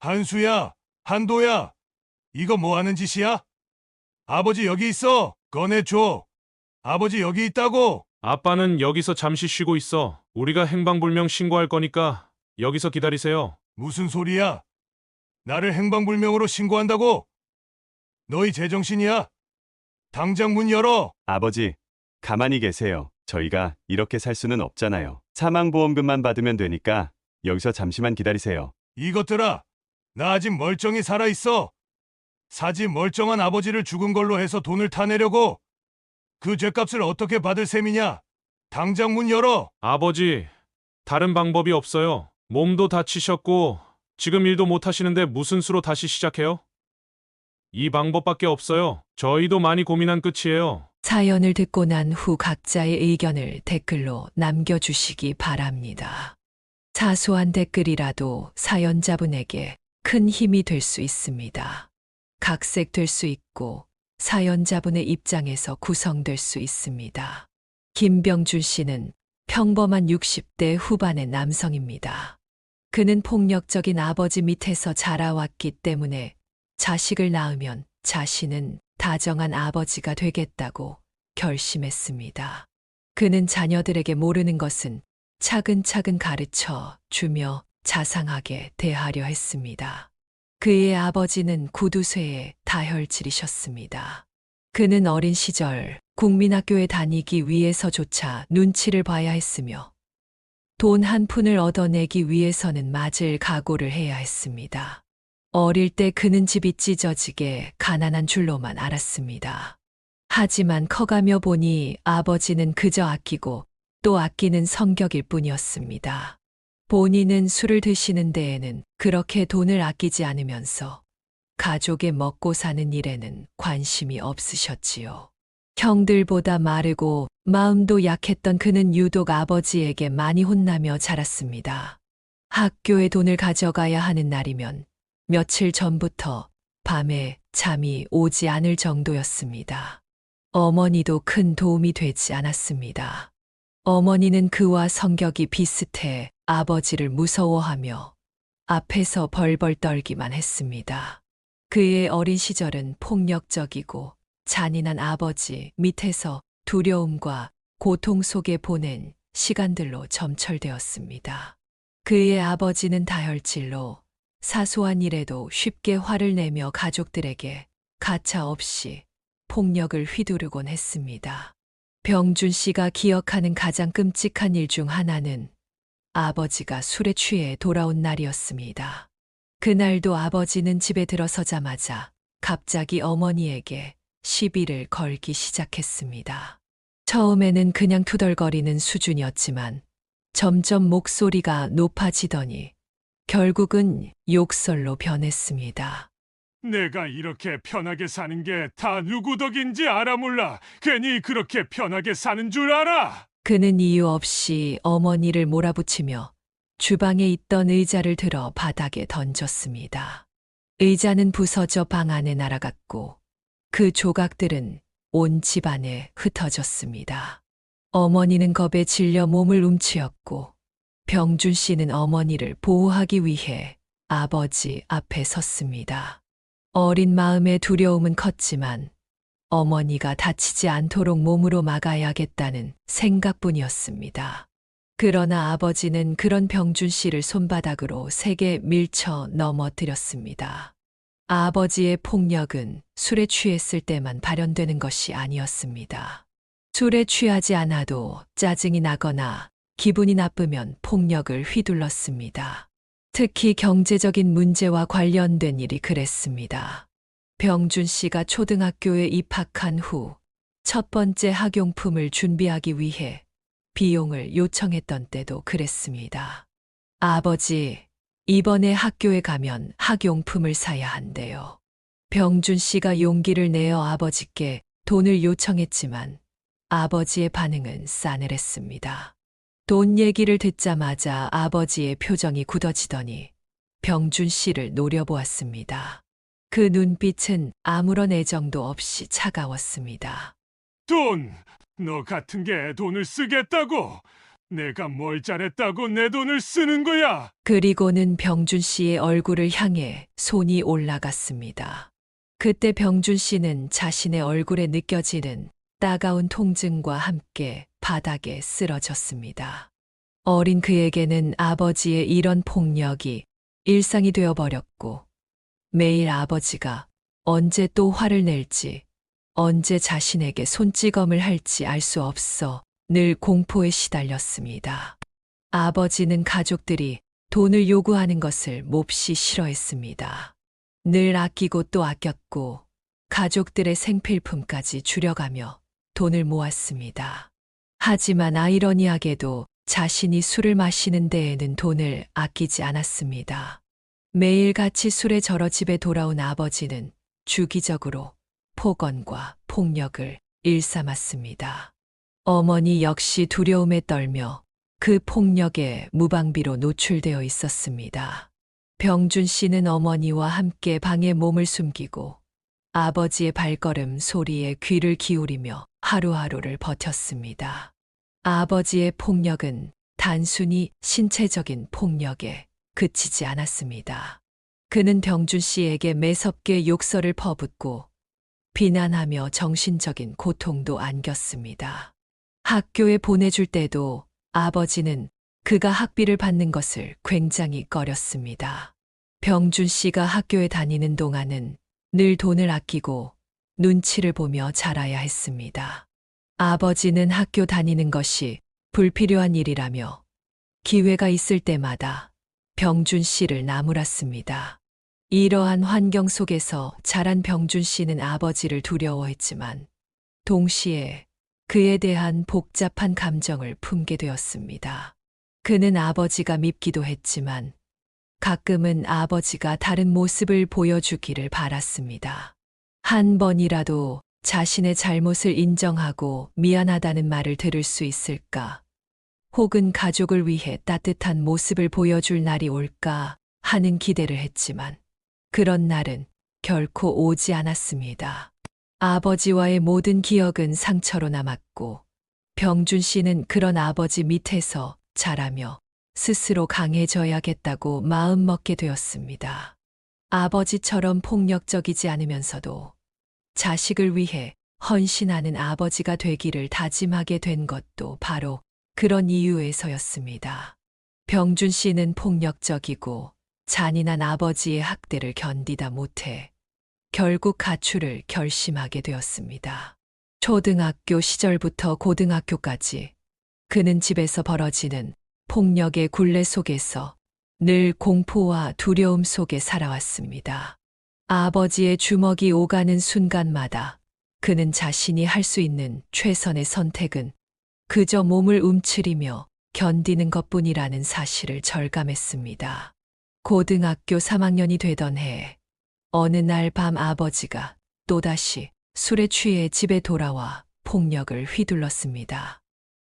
한수야, 한도야, 이거 뭐 하는 짓이야? 아버지 여기 있어. 꺼내줘. 아버지 여기 있다고. 아빠는 여기서 잠시 쉬고 있어. 우리가 행방불명 신고할 거니까 여기서 기다리세요. 무슨 소리야? 나를 행방불명으로 신고한다고? 너희 제정신이야? 당장 문 열어. 아버지, 가만히 계세요. 저희가 이렇게 살 수는 없잖아요. 사망보험금만 받으면 되니까 여기서 잠시만 기다리세요. 이것들아, 나 아직 멀쩡히 살아있어. 사지 멀쩡한 아버지를 죽은 걸로 해서 돈을 타내려고. 그 죗값을 어떻게 받을 셈이냐? 당장 문 열어. 아버지, 다른 방법이 없어요. 몸도 다치셨고 지금 일도 못 하시는데 무슨 수로 다시 시작해요? 이 방법밖에 없어요. 저희도 많이 고민한 끝이에요. 사연을 듣고 난 후 각자의 의견을 댓글로 남겨주시기 바랍니다. 사소한 댓글이라도 사연자분에게 큰 힘이 될 수 있습니다. 각색될 수 있고 사연자분의 입장에서 구성될 수 있습니다. 김병준 씨는 평범한 60대 후반의 남성입니다. 그는 폭력적인 아버지 밑에서 자라왔기 때문에 자식을 낳으면 자신은 다정한 아버지가 되겠다고 결심했습니다. 그는 자녀들에게 모르는 것은 차근차근 가르쳐 주며 자상하게 대하려 했습니다. 그의 아버지는 구두쇠에 다혈질이셨습니다. 그는 어린 시절 국민학교에 다니기 위해서조차 눈치를 봐야 했으며 돈 한 푼을 얻어내기 위해서는 맞을 각오를 해야 했습니다. 어릴 때 그는 집이 찢어지게 가난한 줄로만 알았습니다. 하지만 커가며 보니 아버지는 그저 아끼고 또 아끼는 성격일 뿐이었습니다. 본인은 술을 드시는 데에는 그렇게 돈을 아끼지 않으면서 가족의 먹고 사는 일에는 관심이 없으셨지요. 형들보다 마르고 마음도 약했던 그는 유독 아버지에게 많이 혼나며 자랐습니다. 학교에 돈을 가져가야 하는 날이면 며칠 전부터 밤에 잠이 오지 않을 정도였습니다. 어머니도 큰 도움이 되지 않았습니다. 어머니는 그와 성격이 비슷해 아버지를 무서워하며 앞에서 벌벌 떨기만 했습니다. 그의 어린 시절은 폭력적이고 잔인한 아버지 밑에서 두려움과 고통 속에 보낸 시간들로 점철되었습니다. 그의 아버지는 다혈질로 사소한 일에도 쉽게 화를 내며 가족들에게 가차없이 폭력을 휘두르곤 했습니다. 병준 씨가 기억하는 가장 끔찍한 일 중 하나는 아버지가 술에 취해 돌아온 날이었습니다. 그날도 아버지는 집에 들어서자마자 갑자기 어머니에게 시비를 걸기 시작했습니다. 처음에는 그냥 투덜거리는 수준이었지만 점점 목소리가 높아지더니 결국은 욕설로 변했습니다. 내가 이렇게 편하게 사는 게 다 누구 덕인지 알아 몰라. 괜히 그렇게 편하게 사는 줄 알아. 그는 이유 없이 어머니를 몰아붙이며 주방에 있던 의자를 들어 바닥에 던졌습니다. 의자는 부서져 방 안에 날아갔고 그 조각들은 온 집안에 흩어졌습니다. 어머니는 겁에 질려 몸을 움츠렸고 병준 씨는 어머니를 보호하기 위해 아버지 앞에 섰습니다. 어린 마음의 두려움은 컸지만 어머니가 다치지 않도록 몸으로 막아야겠다는 생각뿐이었습니다. 그러나 아버지는 그런 병준 씨를 손바닥으로 세게 밀쳐 넘어뜨렸습니다. 아버지의 폭력은 술에 취했을 때만 발현되는 것이 아니었습니다. 술에 취하지 않아도 짜증이 나거나 기분이 나쁘면 폭력을 휘둘렀습니다. 특히 경제적인 문제와 관련된 일이 그랬습니다. 병준 씨가 초등학교에 입학한 후 첫 번째 학용품을 준비하기 위해 비용을 요청했던 때도 그랬습니다. 아버지, 이번에 학교에 가면 학용품을 사야 한대요. 병준 씨가 용기를 내어 아버지께 돈을 요청했지만 아버지의 반응은 싸늘했습니다. 돈 얘기를 듣자마자 아버지의 표정이 굳어지더니 병준 씨를 노려보았습니다. 그 눈빛은 아무런 애정도 없이 차가웠습니다. 돈! 너 같은 게 돈을 쓰겠다고! 내가 뭘 잘했다고 내 돈을 쓰는 거야? 그리고는 병준 씨의 얼굴을 향해 손이 올라갔습니다. 그때 병준 씨는 자신의 얼굴에 느껴지는 따가운 통증과 함께 바닥에 쓰러졌습니다. 어린 그에게는 아버지의 이런 폭력이 일상이 되어버렸고, 매일 아버지가 언제 또 화를 낼지, 언제 자신에게 손찌검을 할지 알 수 없어 늘 공포에 시달렸습니다. 아버지는 가족들이 돈을 요구하는 것을 몹시 싫어했습니다. 늘 아끼고 또 아꼈고 가족들의 생필품까지 줄여가며 돈을 모았습니다. 하지만 아이러니하게도 자신이 술을 마시는 데에는 돈을 아끼지 않았습니다. 매일같이 술에 절어 집에 돌아온 아버지는 주기적으로 폭언과 폭력을 일삼았습니다. 어머니 역시 두려움에 떨며 그 폭력에 무방비로 노출되어 있었습니다. 병준 씨는 어머니와 함께 방에 몸을 숨기고 아버지의 발걸음 소리에 귀를 기울이며 하루하루를 버텼습니다. 아버지의 폭력은 단순히 신체적인 폭력에 그치지 않았습니다. 그는 병준 씨에게 매섭게 욕설을 퍼붓고 비난하며 정신적인 고통도 안겼습니다. 학교에 보내줄 때도 아버지는 그가 학비를 받는 것을 굉장히 꺼렸습니다. 병준 씨가 학교에 다니는 동안은 늘 돈을 아끼고 눈치를 보며 자라야 했습니다. 아버지는 학교 다니는 것이 불필요한 일이라며 기회가 있을 때마다 병준 씨를 나무랐습니다. 이러한 환경 속에서 자란 병준 씨는 아버지를 두려워했지만 동시에 그에 대한 복잡한 감정을 품게 되었습니다. 그는 아버지가 밉기도 했지만 가끔은 아버지가 다른 모습을 보여주기를 바랐습니다. 한 번이라도 자신의 잘못을 인정하고 미안하다는 말을 들을 수 있을까? 혹은 가족을 위해 따뜻한 모습을 보여줄 날이 올까 하는 기대를 했지만 그런 날은 결코 오지 않았습니다. 아버지와의 모든 기억은 상처로 남았고 병준 씨는 그런 아버지 밑에서 자라며 스스로 강해져야겠다고 마음먹게 되었습니다. 아버지처럼 폭력적이지 않으면서도 자식을 위해 헌신하는 아버지가 되기를 다짐하게 된 것도 바로 그런 이유에서였습니다. 병준 씨는 폭력적이고 잔인한 아버지의 학대를 견디다 못해 결국 가출을 결심하게 되었습니다. 초등학교 시절부터 고등학교까지 그는 집에서 벌어지는 폭력의 굴레 속에서 늘 공포와 두려움 속에 살아왔습니다. 아버지의 주먹이 오가는 순간마다 그는 자신이 할 수 있는 최선의 선택은 그저 몸을 움츠리며 견디는 것뿐이라는 사실을 절감했습니다. 고등학교 3학년이 되던 해 어느 날 밤 아버지가 또다시 술에 취해 집에 돌아와 폭력을 휘둘렀습니다.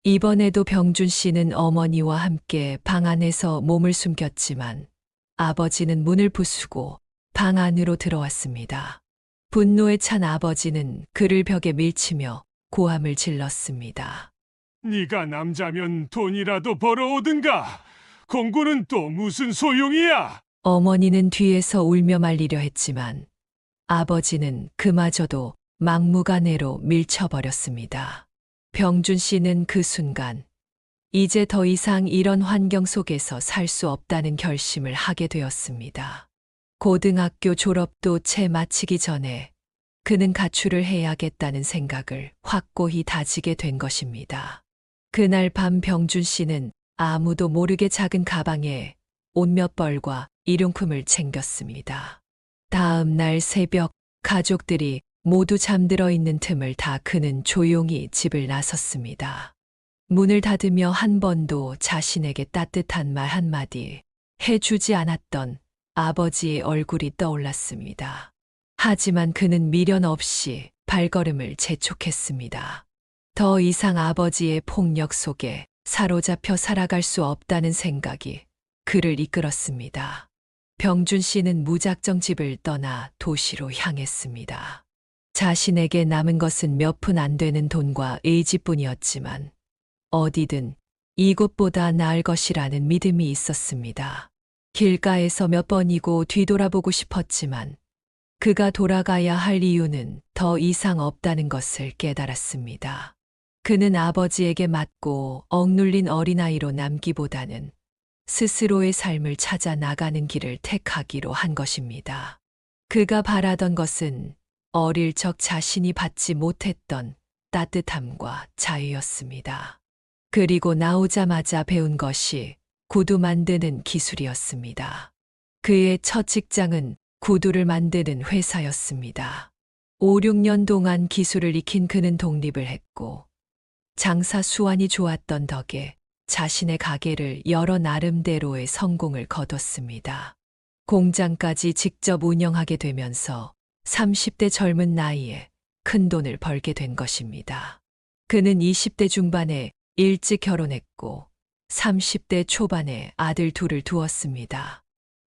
이번에도 병준 씨는 어머니와 함께 방 안에서 몸을 숨겼지만 아버지는 문을 부수고 방 안으로 들어왔습니다. 분노에 찬 아버지는 그를 벽에 밀치며 고함을 질렀습니다. 네가 남자면 돈이라도 벌어오든가. 공부는 또 무슨 소용이야? 어머니는 뒤에서 울며 말리려 했지만 아버지는 그마저도 막무가내로 밀쳐버렸습니다. 병준 씨는 그 순간 이제 더 이상 이런 환경 속에서 살 수 없다는 결심을 하게 되었습니다. 고등학교 졸업도 채 마치기 전에 그는 가출을 해야겠다는 생각을 확고히 다지게 된 것입니다. 그날 밤 병준 씨는 아무도 모르게 작은 가방에 옷 몇 벌과 일용품을 챙겼습니다. 다음 날 새벽 가족들이 모두 잠들어 있는 틈을 타 그는 조용히 집을 나섰습니다. 문을 닫으며 한 번도 자신에게 따뜻한 말 한마디 해주지 않았던 아버지의 얼굴이 떠올랐습니다. 하지만 그는 미련 없이 발걸음을 재촉했습니다. 더 이상 아버지의 폭력 속에 사로잡혀 살아갈 수 없다는 생각이 그를 이끌었습니다. 병준 씨는 무작정 집을 떠나 도시로 향했습니다. 자신에게 남은 것은 몇 푼 안 되는 돈과 의지뿐이었지만 어디든 이곳보다 나을 것이라는 믿음이 있었습니다. 길가에서 몇 번이고 뒤돌아보고 싶었지만 그가 돌아가야 할 이유는 더 이상 없다는 것을 깨달았습니다. 그는 아버지에게 맞고 억눌린 어린아이로 남기보다는 스스로의 삶을 찾아 나가는 길을 택하기로 한 것입니다. 그가 바라던 것은 어릴 적 자신이 받지 못했던 따뜻함과 자유였습니다. 그리고 나오자마자 배운 것이 구두 만드는 기술이었습니다. 그의 첫 직장은 구두를 만드는 회사였습니다. 5, 6년 동안 기술을 익힌 그는 독립을 했고 장사 수완이 좋았던 덕에 자신의 가게를 여러 나름대로의 성공을 거뒀습니다. 공장까지 직접 운영하게 되면서 30대 젊은 나이에 큰 돈을 벌게 된 것입니다. 그는 20대 중반에 일찍 결혼했고 30대 초반에 아들 둘을 두었습니다.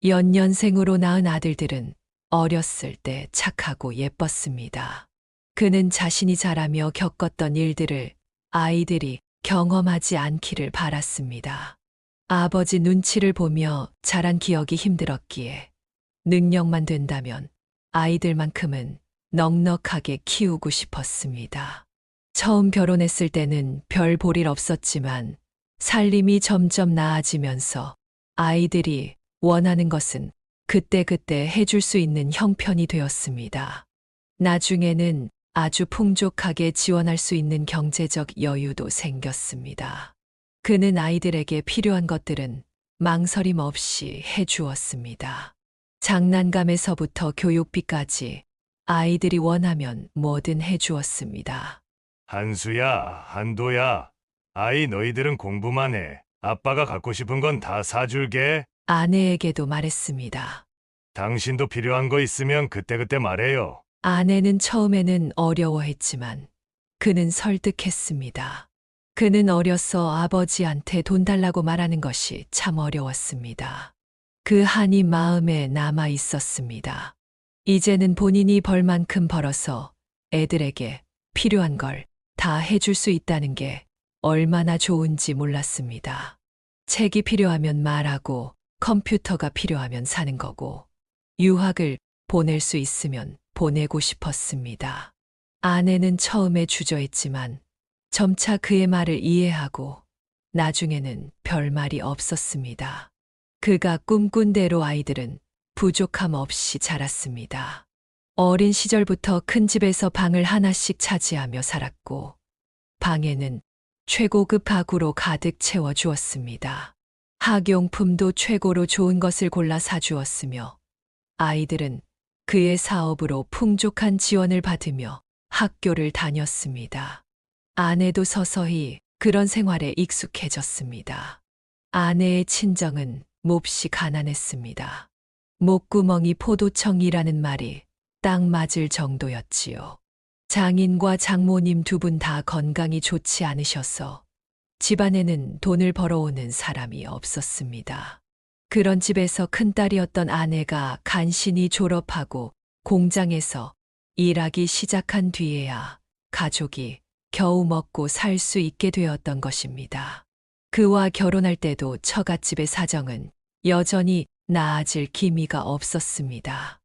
연년생으로 낳은 아들들은 어렸을 때 착하고 예뻤습니다. 그는 자신이 자라며 겪었던 일들을 아이들이 경험하지 않기를 바랐습니다. 아버지 눈치를 보며 자란 기억이 힘들었기에 능력만 된다면 아이들만큼은 넉넉하게 키우고 싶었습니다. 처음 결혼했을 때는 별 볼 일 없었지만 살림이 점점 나아지면서 아이들이 원하는 것은 그때그때 해줄 수 있는 형편이 되었습니다. 나중에는 아주 풍족하게 지원할 수 있는 경제적 여유도 생겼습니다. 그는 아이들에게 필요한 것들은 망설임 없이 해주었습니다. 장난감에서부터 교육비까지 아이들이 원하면 뭐든 해주었습니다. 한수야, 한도야. 아이 너희들은 공부만 해. 아빠가 갖고 싶은 건 다 사줄게. 아내에게도 말했습니다. 당신도 필요한 거 있으면 그때그때 말해요. 아내는 처음에는 어려워했지만 그는 설득했습니다. 그는 어려서 아버지한테 돈 달라고 말하는 것이 참 어려웠습니다. 그 한이 마음에 남아 있었습니다. 이제는 본인이 벌 만큼 벌어서 애들에게 필요한 걸 다 해줄 수 있다는 게 얼마나 좋은지 몰랐습니다. 책이 필요하면 말하고 컴퓨터가 필요하면 사는 거고 유학을 보낼 수 있으면 보내고 싶었습니다. 아내는 처음에 주저했지만 점차 그의 말을 이해하고 나중에는 별 말이 없었습니다. 그가 꿈꾼 대로 아이들은 부족함 없이 자랐습니다. 어린 시절부터 큰 집에서 방을 하나씩 차지하며 살았고 방에는 최고급 가구로 가득 채워주었습니다. 학용품도 최고로 좋은 것을 골라 사주었으며 아이들은 그의 사업으로 풍족한 지원을 받으며 학교를 다녔습니다. 아내도 서서히 그런 생활에 익숙해졌습니다. 아내의 친정은 몹시 가난했습니다. 목구멍이 포도청이라는 말이 딱 맞을 정도였지요. 장인과 장모님 두 분 다 건강이 좋지 않으셔서 집안에는 돈을 벌어오는 사람이 없었습니다. 그런 집에서 큰딸이었던 아내가 간신히 졸업하고 공장에서 일하기 시작한 뒤에야 가족이 겨우 먹고 살 수 있게 되었던 것입니다. 그와 결혼할 때도 처갓집의 사정은 여전히 나아질 기미가 없었습니다.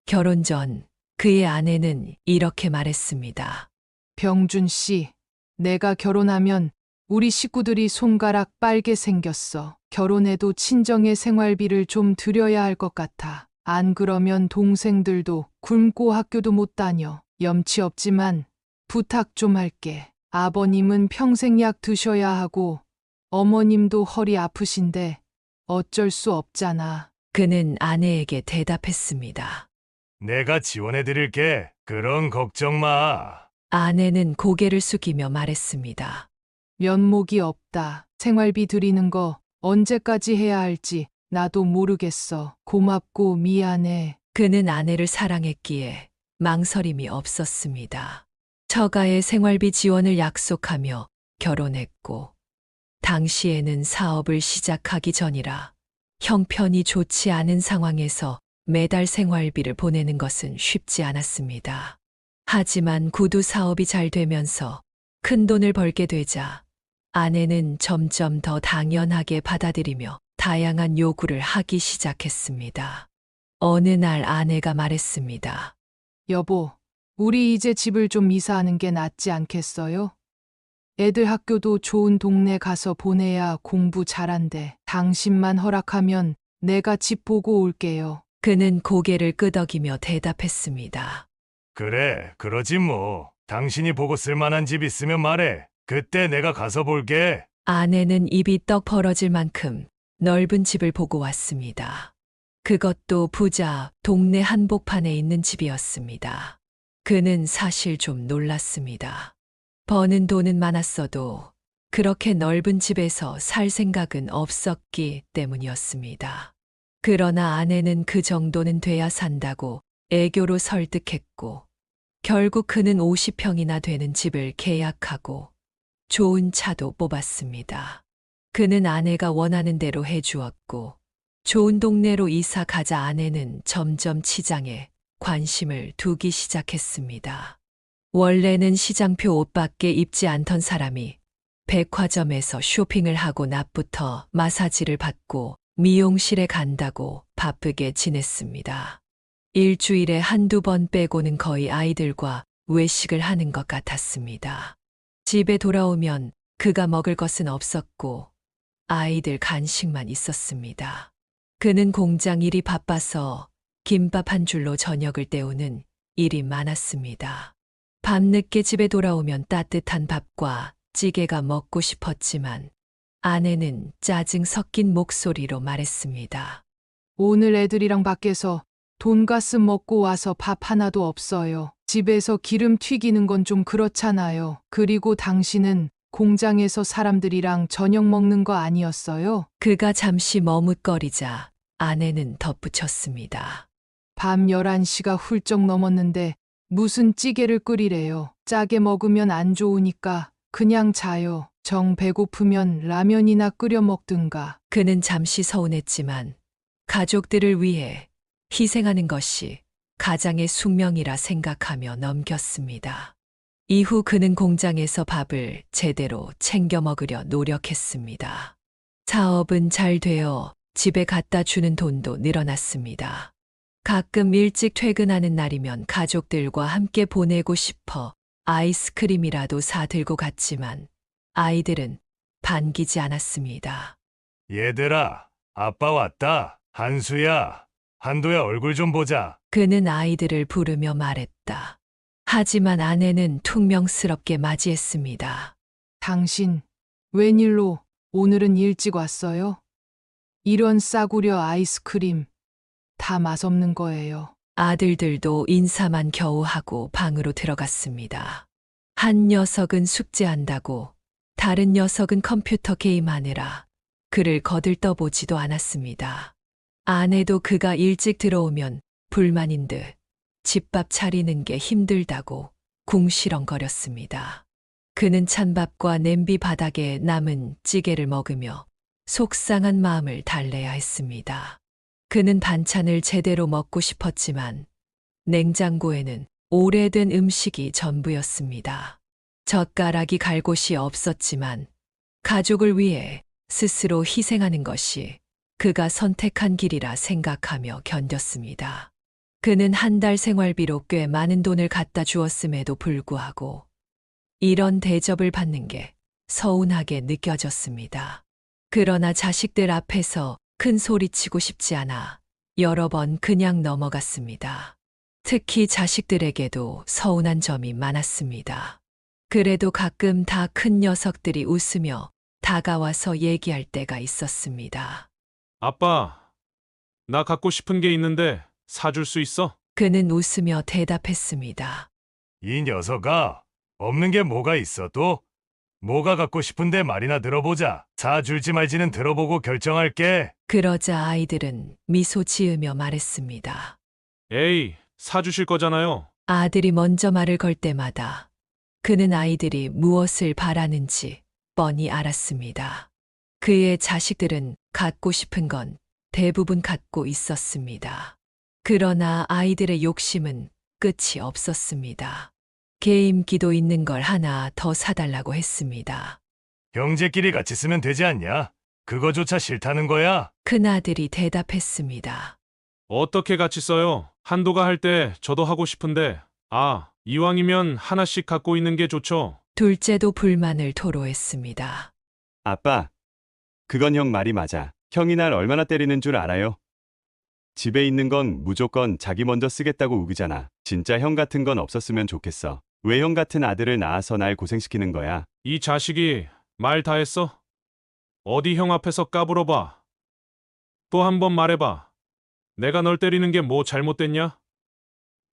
결혼 전 그의 아내는 이렇게 말했습니다. 병준 씨, 내가 결혼하면 우리 식구들이 손가락 빨게 생겼어. 결혼해도 친정의 생활비를 좀 드려야 할 것 같아. 안 그러면 동생들도 굶고 학교도 못 다녀. 염치 없지만 부탁 좀 할게. 아버님은 평생 약 드셔야 하고 어머님도 허리 아프신데 어쩔 수 없잖아. 그는 아내에게 대답했습니다. 내가 지원해 드릴게. 그런 걱정 마. 아내는 고개를 숙이며 말했습니다. 면목이 없다. 생활비 드리는 거 언제까지 해야 할지 나도 모르겠어. 고맙고 미안해. 그는 아내를 사랑했기에 망설임이 없었습니다. 처가의 생활비 지원을 약속하며 결혼했고 당시에는 사업을 시작하기 전이라 형편이 좋지 않은 상황에서 매달 생활비를 보내는 것은 쉽지 않았습니다. 하지만 구두 사업이 잘 되면서 큰 돈을 벌게 되자 아내는 점점 더 당연하게 받아들이며 다양한 요구를 하기 시작했습니다. 어느 날 아내가 말했습니다. 여보, 우리 이제 집을 좀 이사하는 게 낫지 않겠어요? 애들 학교도 좋은 동네 가서 보내야 공부 잘한대. 당신만 허락하면 내가 집 보고 올게요. 그는 고개를 끄덕이며 대답했습니다. 그래, 그러지 뭐. 당신이 보고 쓸만한 집 있으면 말해. 그때 내가 가서 볼게. 아내는 입이 떡 벌어질 만큼 넓은 집을 보고 왔습니다. 그것도 부자 동네 한복판에 있는 집이었습니다. 그는 사실 좀 놀랐습니다. 버는 돈은 많았어도 그렇게 넓은 집에서 살 생각은 없었기 때문이었습니다. 그러나 아내는 그 정도는 돼야 산다고 애교로 설득했고, 결국 그는 50평이나 되는 집을 계약하고 좋은 차도 뽑았습니다. 그는 아내가 원하는 대로 해주었고, 좋은 동네로 이사 가자 아내는 점점 시장에 관심을 두기 시작했습니다. 원래는 시장표 옷밖에 입지 않던 사람이 백화점에서 쇼핑을 하고 낮부터 마사지를 받고 미용실에 간다고 바쁘게 지냈습니다. 일주일에 한두 번 빼고는 거의 아이들과 외식을 하는 것 같았습니다. 집에 돌아오면 그가 먹을 것은 없었고 아이들 간식만 있었습니다. 그는 공장 일이 바빠서 김밥 한 줄로 저녁을 때우는 일이 많았습니다. 밤늦게 집에 돌아오면 따뜻한 밥과 찌개가 먹고 싶었지만 아내는 짜증 섞인 목소리로 말했습니다. 오늘 애들이랑 밖에서 돈가스 먹고 와서 밥 하나도 없어요. 집에서 기름 튀기는 건 좀 그렇잖아요. 그리고 당신은 공장에서 사람들이랑 저녁 먹는 거 아니었어요? 그가 잠시 머뭇거리자 아내는 덧붙였습니다. 밤 11시가 훌쩍 넘었는데 무슨 찌개를 끓이래요. 짜게 먹으면 안 좋으니까 그냥 자요. 정 배고프면 라면이나 끓여 먹든가. 그는 잠시 서운했지만 가족들을 위해 희생하는 것이 가장의 숙명이라 생각하며 넘겼습니다. 이후 그는 공장에서 밥을 제대로 챙겨 먹으려 노력했습니다. 사업은 잘 되어 집에 갖다 주는 돈도 늘어났습니다. 가끔 일찍 퇴근하는 날이면 가족들과 함께 보내고 싶어 아이스크림이라도 사들고 갔지만 아이들은 반기지 않았습니다. 얘들아, 아빠 왔다. 한수야, 한도야 얼굴 좀 보자. 그는 아이들을 부르며 말했다. 하지만 아내는 퉁명스럽게 맞이했습니다. 당신, 웬일로 오늘은 일찍 왔어요? 이런 싸구려 아이스크림 다 맛없는 거예요. 아들들도 인사만 겨우 하고 방으로 들어갔습니다. 한 녀석은 숙제한다고, 다른 녀석은 컴퓨터 게임하느라 그를 거들떠보지도 않았습니다. 아내도 그가 일찍 들어오면 불만인 듯 집밥 차리는 게 힘들다고 궁시렁거렸습니다. 그는 찬밥과 냄비 바닥에 남은 찌개를 먹으며 속상한 마음을 달래야 했습니다. 그는 반찬을 제대로 먹고 싶었지만 냉장고에는 오래된 음식이 전부였습니다. 젓가락이 갈 곳이 없었지만 가족을 위해 스스로 희생하는 것이 그가 선택한 길이라 생각하며 견뎠습니다. 그는 한 달 생활비로 꽤 많은 돈을 갖다 주었음에도 불구하고 이런 대접을 받는 게 서운하게 느껴졌습니다. 그러나 자식들 앞에서 큰 소리치고 싶지 않아 여러 번 그냥 넘어갔습니다. 특히 자식들에게도 서운한 점이 많았습니다. 그래도 가끔 다 큰 녀석들이 웃으며 다가와서 얘기할 때가 있었습니다. 아빠, 나 갖고 싶은 게 있는데 사줄 수 있어? 그는 웃으며 대답했습니다. 이 녀석아, 없는 게 뭐가 있어 또? 뭐가 갖고 싶은데 말이나 들어보자. 사줄지 말지는 들어보고 결정할게. 그러자 아이들은 미소 지으며 말했습니다. 에이, 사주실 거잖아요. 아들이 먼저 말을 걸 때마다 그는 아이들이 무엇을 바라는지 뻔히 알았습니다. 그의 자식들은 갖고 싶은 건 대부분 갖고 있었습니다. 그러나 아이들의 욕심은 끝이 없었습니다. 게임기도 있는 걸 하나 더 사달라고 했습니다. 형제끼리 같이 쓰면 되지 않냐? 그거조차 싫다는 거야? 큰아들이 대답했습니다. 어떻게 같이 써요? 한도가 할 때 저도 하고 싶은데, 이왕이면 하나씩 갖고 있는 게 좋죠. 둘째도 불만을 토로했습니다. 아빠, 그건 형 말이 맞아. 형이 날 얼마나 때리는 줄 알아요? 집에 있는 건 무조건 자기 먼저 쓰겠다고 우기잖아. 진짜 형 같은 건 없었으면 좋겠어. 왜 형 같은 아들을 낳아서 날 고생시키는 거야? 이 자식이 말 다 했어? 어디 형 앞에서 까불어봐. 또 한 번 말해봐. 내가 널 때리는 게 뭐 잘못됐냐?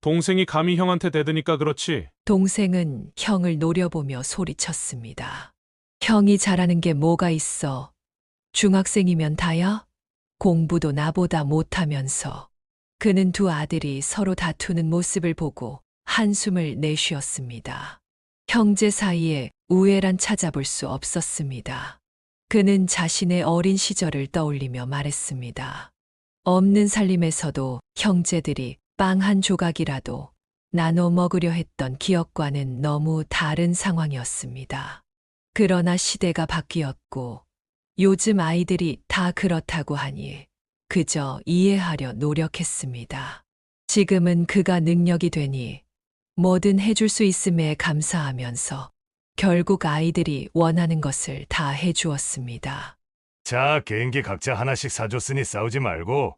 동생이 감히 형한테 대드니까 그렇지. 동생은 형을 노려보며 소리쳤습니다. 형이 잘하는 게 뭐가 있어? 중학생이면 다야? 공부도 나보다 못하면서. 그는 두 아들이 서로 다투는 모습을 보고 한숨을 내쉬었습니다. 형제 사이에 우애란 찾아볼 수 없었습니다. 그는 자신의 어린 시절을 떠올리며 말했습니다. 없는 살림에서도 형제들이 빵 한 조각이라도 나눠 먹으려 했던 기억과는 너무 다른 상황이었습니다. 그러나 시대가 바뀌었고 요즘 아이들이 다 그렇다고 하니 그저 이해하려 노력했습니다. 지금은 그가 능력이 되니 뭐든 해줄 수 있음에 감사하면서 결국 아이들이 원하는 것을 다 해주었습니다. 자, 개인기 각자 하나씩 사줬으니 싸우지 말고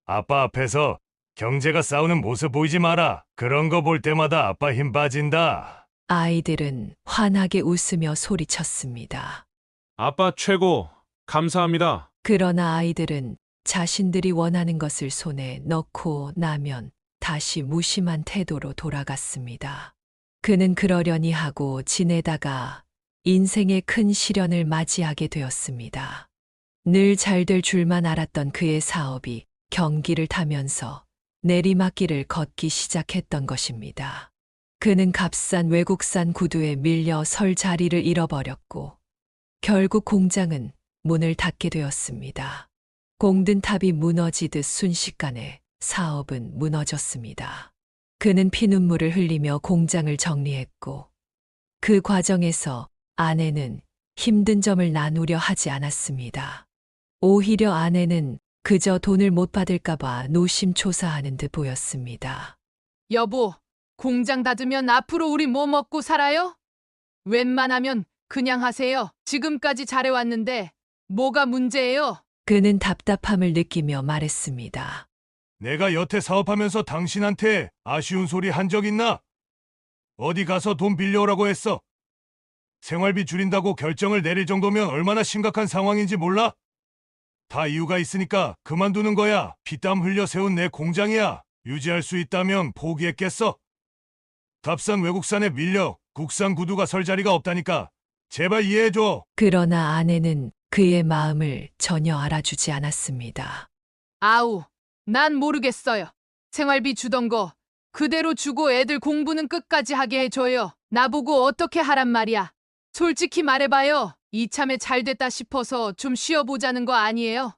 아빠 앞에서 경제가 싸우는 모습 보이지 마라. 그런 거 볼 때마다 아빠 힘 빠진다. 아이들은 환하게 웃으며 소리쳤습니다. 아빠 최고. 감사합니다. 그러나 아이들은 자신들이 원하는 것을 손에 넣고 나면 다시 무심한 태도로 돌아갔습니다. 그는 그러려니 하고 지내다가 인생의 큰 시련을 맞이하게 되었습니다. 늘 잘 될 줄만 알았던 그의 사업이 경기를 타면서 내리막길을 걷기 시작했던 것입니다. 그는 값싼 외국산 구두에 밀려 설 자리를 잃어버렸고 결국 공장은 문을 닫게 되었습니다. 공든 탑이 무너지듯 순식간에 사업은 무너졌습니다. 그는 피눈물을 흘리며 공장을 정리했고 그 과정에서 아내는 힘든 점을 나누려 하지 않았습니다. 오히려 아내는 그저 돈을 못 받을까봐 노심초사하는 듯 보였습니다. 여보, 공장 닫으면 앞으로 우리 뭐 먹고 살아요? 웬만하면 그냥 하세요. 지금까지 잘해왔는데 뭐가 문제예요? 그는 답답함을 느끼며 말했습니다. 내가 여태 사업하면서 당신한테 아쉬운 소리 한 적 있나? 어디 가서 돈 빌려오라고 했어. 생활비 줄인다고 결정을 내릴 정도면 얼마나 심각한 상황인지 몰라? 다 이유가 있으니까 그만두는 거야. 피땀 흘려 세운 내 공장이야. 유지할 수 있다면 포기했겠어? 값싼 외국산에 밀려 국산 구두가 설 자리가 없다니까. 제발 이해해줘. 그러나 아내는 그의 마음을 전혀 알아주지 않았습니다. 아우, 난 모르겠어요. 생활비 주던 거 그대로 주고 애들 공부는 끝까지 하게 해줘요. 나보고 어떻게 하란 말이야. 솔직히 말해봐요. 이참에 잘 됐다 싶어서 좀 쉬어보자는 거 아니에요?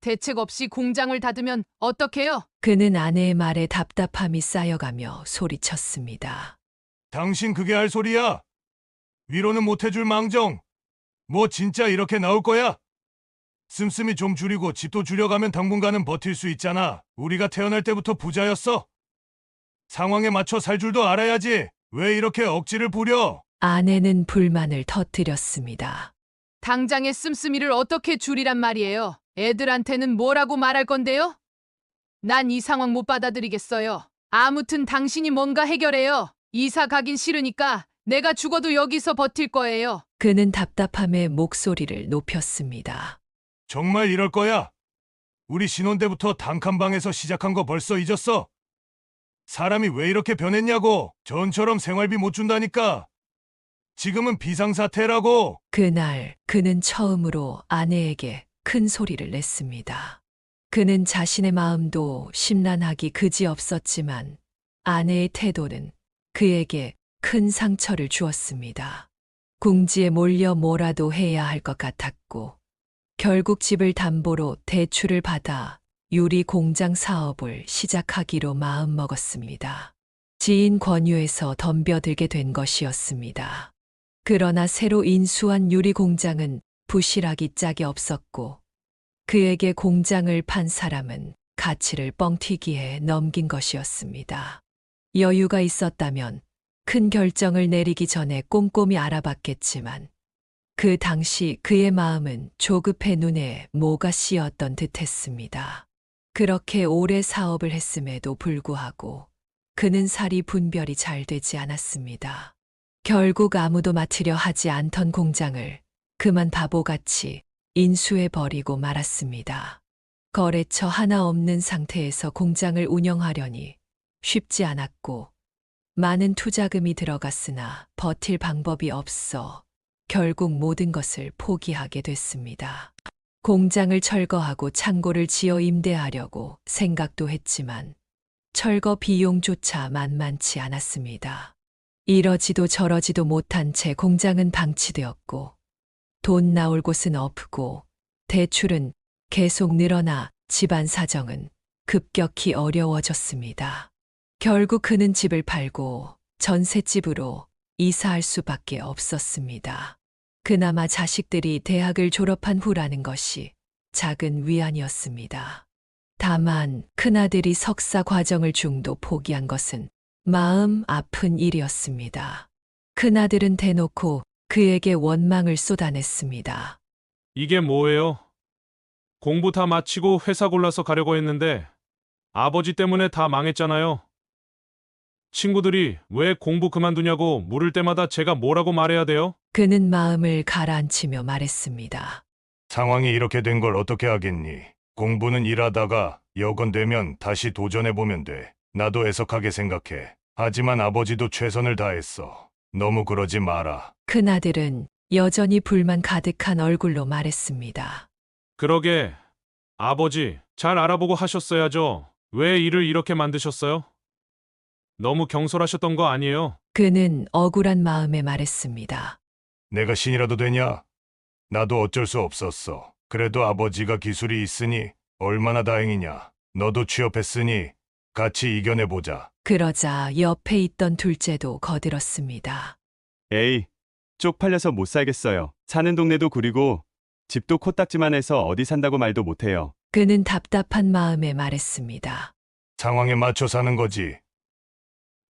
대책 없이 공장을 닫으면 어떡해요? 그는 아내의 말에 답답함이 쌓여가며 소리쳤습니다. 당신 그게 할 소리야? 위로는 못 해줄 망정. 뭐 진짜 이렇게 나올 거야? 씀씀이 좀 줄이고 집도 줄여가면 당분간은 버틸 수 있잖아. 우리가 태어날 때부터 부자였어. 상황에 맞춰 살 줄도 알아야지. 왜 이렇게 억지를 부려? 아내는 불만을 터뜨렸습니다. 당장의 씀씀이를 어떻게 줄이란 말이에요? 애들한테는 뭐라고 말할 건데요? 난 이 상황 못 받아들이겠어요. 아무튼 당신이 뭔가 해결해요. 이사 가긴 싫으니까 내가 죽어도 여기서 버틸 거예요. 그는 답답함에 목소리를 높였습니다. 정말 이럴 거야? 우리 신혼 때부터 단칸방에서 시작한 거 벌써 잊었어? 사람이 왜 이렇게 변했냐고. 전처럼 생활비 못 준다니까. 지금은 비상사태라고. 그날 그는 처음으로 아내에게 큰 소리를 냈습니다. 그는 자신의 마음도 심란하기 그지없었지만 아내의 태도는 그에게 큰 상처를 주었습니다. 궁지에 몰려 뭐라도 해야 할 것 같았고 결국 집을 담보로 대출을 받아 유리 공장 사업을 시작하기로 마음먹었습니다. 지인 권유에서 덤벼들게 된 것이었습니다. 그러나 새로 인수한 유리 공장은 부실하기 짝이 없었고 그에게 공장을 판 사람은 가치를 뻥튀기해 넘긴 것이었습니다. 여유가 있었다면 큰 결정을 내리기 전에 꼼꼼히 알아봤겠지만 그 당시 그의 마음은 조급해 눈에 뭐가 씌었던 듯했습니다. 그렇게 오래 사업을 했음에도 불구하고 그는 살이 분별이 잘 되지 않았습니다. 결국 아무도 맡으려 하지 않던 공장을 그만 바보같이 인수해버리고 말았습니다. 거래처 하나 없는 상태에서 공장을 운영하려니 쉽지 않았고 많은 투자금이 들어갔으나 버틸 방법이 없어 결국 모든 것을 포기하게 됐습니다. 공장을 철거하고 창고를 지어 임대하려고 생각도 했지만 철거 비용조차 만만치 않았습니다. 이러지도 저러지도 못한 채 공장은 방치되었고 돈 나올 곳은 없고 대출은 계속 늘어나 집안 사정은 급격히 어려워졌습니다. 결국 그는 집을 팔고 전셋집으로 이사할 수밖에 없었습니다. 그나마 자식들이 대학을 졸업한 후라는 것이 작은 위안이었습니다. 다만 큰아들이 석사 과정을 중도 포기한 것은 마음 아픈 일이었습니다. 큰아들은 대놓고 그에게 원망을 쏟아냈습니다. 이게 뭐예요? 공부 다 마치고 회사 골라서 가려고 했는데 아버지 때문에 다 망했잖아요. 친구들이 왜 공부 그만두냐고 물을 때마다 제가 뭐라고 말해야 돼요? 그는 마음을 가라앉히며 말했습니다. 상황이 이렇게 된 걸 어떻게 하겠니? 공부는 일하다가 여건 되면 다시 도전해보면 돼. 나도 애석하게 생각해. 하지만 아버지도 최선을 다했어. 너무 그러지 마라. 큰아들은 여전히 불만 가득한 얼굴로 말했습니다. 그러게, 아버지, 잘 알아보고 하셨어야죠. 왜 일을 이렇게 만드셨어요? 너무 경솔하셨던 거 아니에요? 그는 억울한 마음에 말했습니다. 내가 신이라도 되냐? 나도 어쩔 수 없었어. 그래도 아버지가 기술이 있으니 얼마나 다행이냐. 너도 취업했으니 같이 이겨내보자. 그러자 옆에 있던 둘째도 거들었습니다. 에이, 쪽팔려서 못 살겠어요. 사는 동네도 구리고 집도 코딱지만 해서 어디 산다고 말도 못해요. 그는 답답한 마음에 말했습니다. 상황에 맞춰 사는 거지.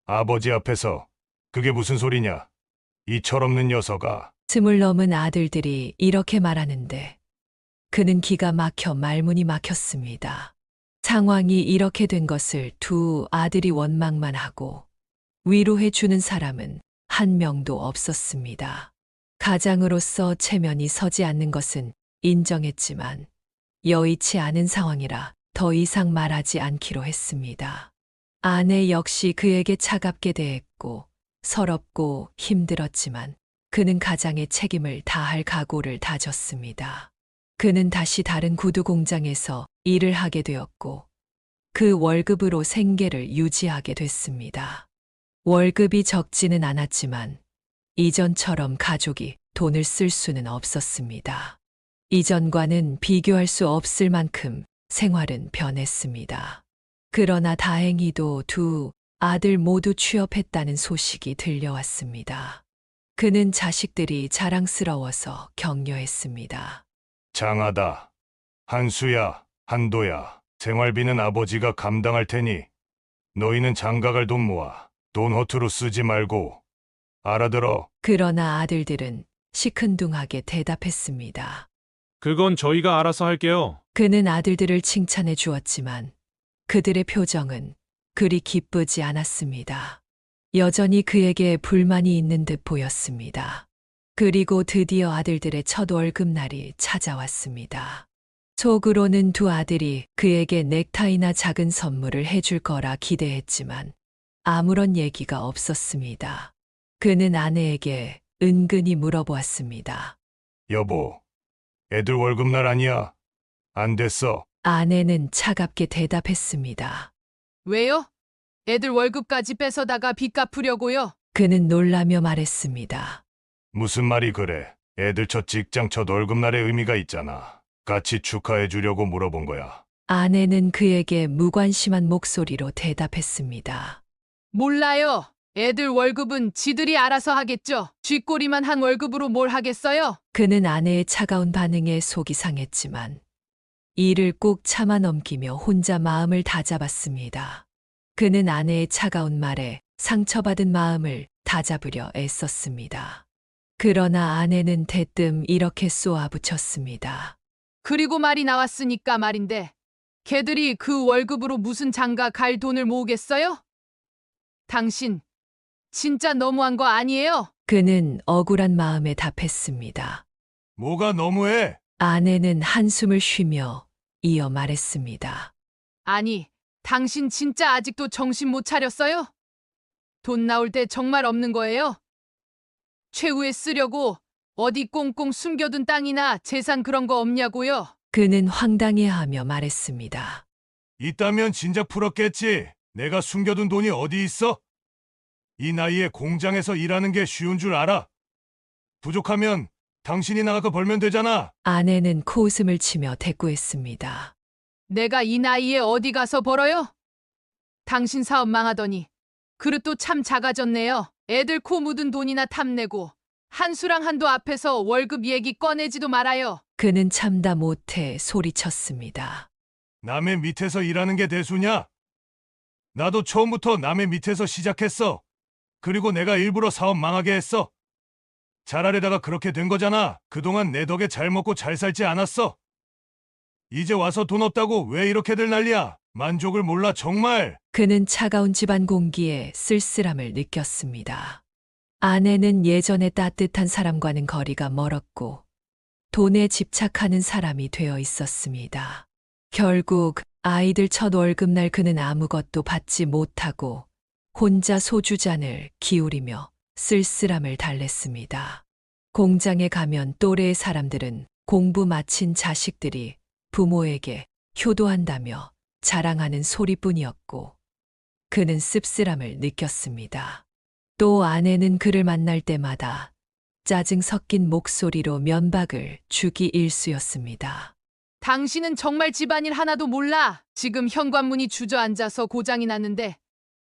아버지 앞에서 그게 무슨 소리냐? 이 철없는 녀석아. 20 넘은 아들들이 이렇게 말하는데 그는 기가 막혀 말문이 막혔습니다. 상황이 이렇게 된 것을 두 아들이 원망만 하고 위로해 주는 사람은 한 명도 없었습니다. 가장으로서 체면이 서지 않는 것은 인정했지만 여의치 않은 상황이라 더 이상 말하지 않기로 했습니다. 아내 역시 그에게 차갑게 대했고 서럽고 힘들었지만 그는 가장의 책임을 다할 각오를 다졌습니다. 그는 다시 다른 구두 공장에서 일을 하게 되었고 그 월급으로 생계를 유지하게 됐습니다. 월급이 적지는 않았지만 이전처럼 가족이 돈을 쓸 수는 없었습니다. 이전과는 비교할 수 없을 만큼 생활은 변했습니다. 그러나 다행히도 두 아들 모두 취업했다는 소식이 들려왔습니다. 그는 자식들이 자랑스러워서 격려했습니다. 장하다. 한수야, 한도야. 생활비는 아버지가 감당할 테니 너희는 장가갈 돈 모아. 돈 허투루 쓰지 말고. 알아들어. 그러나 아들들은 시큰둥하게 대답했습니다. 그건 저희가 알아서 할게요. 그는 아들들을 칭찬해 주었지만 그들의 표정은 그리 기쁘지 않았습니다. 여전히 그에게 불만이 있는 듯 보였습니다. 그리고 드디어 아들들의 첫 월급날이 찾아왔습니다. 속으로는 두 아들이 그에게 넥타이나 작은 선물을 해줄 거라 기대했지만 아무런 얘기가 없었습니다. 그는 아내에게 은근히 물어보았습니다. 여보, 애들 월급날 아니야? 안 됐어. 아내는 차갑게 대답했습니다. 왜요? 애들 월급까지 뺏어다가 빚 갚으려고요? 그는 놀라며 말했습니다. 무슨 말이 그래? 애들 첫 직장 첫 월급날의 의미가 있잖아. 같이 축하해 주려고 물어본 거야. 아내는 그에게 무관심한 목소리로 대답했습니다. 몰라요. 애들 월급은 지들이 알아서 하겠죠. 쥐꼬리만 한 월급으로 뭘 하겠어요? 그는 아내의 차가운 반응에 속이 상했지만 이를 꾹 참아 넘기며 혼자 마음을 다잡았습니다. 그는 아내의 차가운 말에 상처받은 마음을 다잡으려 애썼습니다. 그러나 아내는 대뜸 이렇게 쏘아붙였습니다. 그리고 말이 나왔으니까 말인데, 걔들이 그 월급으로 무슨 장가 갈 돈을 모으겠어요? 당신, 진짜 너무한 거 아니에요? 그는 억울한 마음에 답했습니다. 뭐가 너무해? 아내는 한숨을 쉬며 이어 말했습니다. 아니, 당신 진짜 아직도 정신 못 차렸어요? 돈 나올 때 정말 없는 거예요? 최후에 쓰려고 어디 꽁꽁 숨겨둔 땅이나 재산 그런 거 없냐고요? 그는 황당해하며 말했습니다. 있다면 진작 풀었겠지. 내가 숨겨둔 돈이 어디 있어? 이 나이에 공장에서 일하는 게 쉬운 줄 알아? 부족하면 당신이 나가서 벌면 되잖아. 아내는 코웃음을 치며 대꾸했습니다. 내가 이 나이에 어디 가서 벌어요? 당신 사업 망하더니 그릇도 참 작아졌네요. 애들 코 묻은 돈이나 탐내고 한수랑 한도 앞에서 월급 얘기 꺼내지도 말아요. 그는 참다 못해 소리쳤습니다. 남의 밑에서 일하는 게 대수냐? 나도 처음부터 남의 밑에서 시작했어. 그리고 내가 일부러 사업 망하게 했어. 잘하려다가 그렇게 된 거잖아. 그동안 내 덕에 잘 먹고 잘 살지 않았어. 이제 와서 돈 없다고 왜 이렇게들 난리야? 만족을 몰라 정말. 그는 차가운 집안 공기에 쓸쓸함을 느꼈습니다. 아내는 예전의 따뜻한 사람과는 거리가 멀었고 돈에 집착하는 사람이 되어 있었습니다. 결국 아이들 첫 월급날 그는 아무것도 받지 못하고 혼자 소주잔을 기울이며 쓸쓸함을 달랬습니다. 공장에 가면 또래의 사람들은 공부 마친 자식들이 부모에게 효도한다며 자랑하는 소리뿐이었고 그는 씁쓸함을 느꼈습니다. 또 아내는 그를 만날 때마다 짜증 섞인 목소리로 면박을 주기 일쑤였습니다. 당신은 정말 집안일 하나도 몰라. 지금 현관문이 주저앉아서 고장이 났는데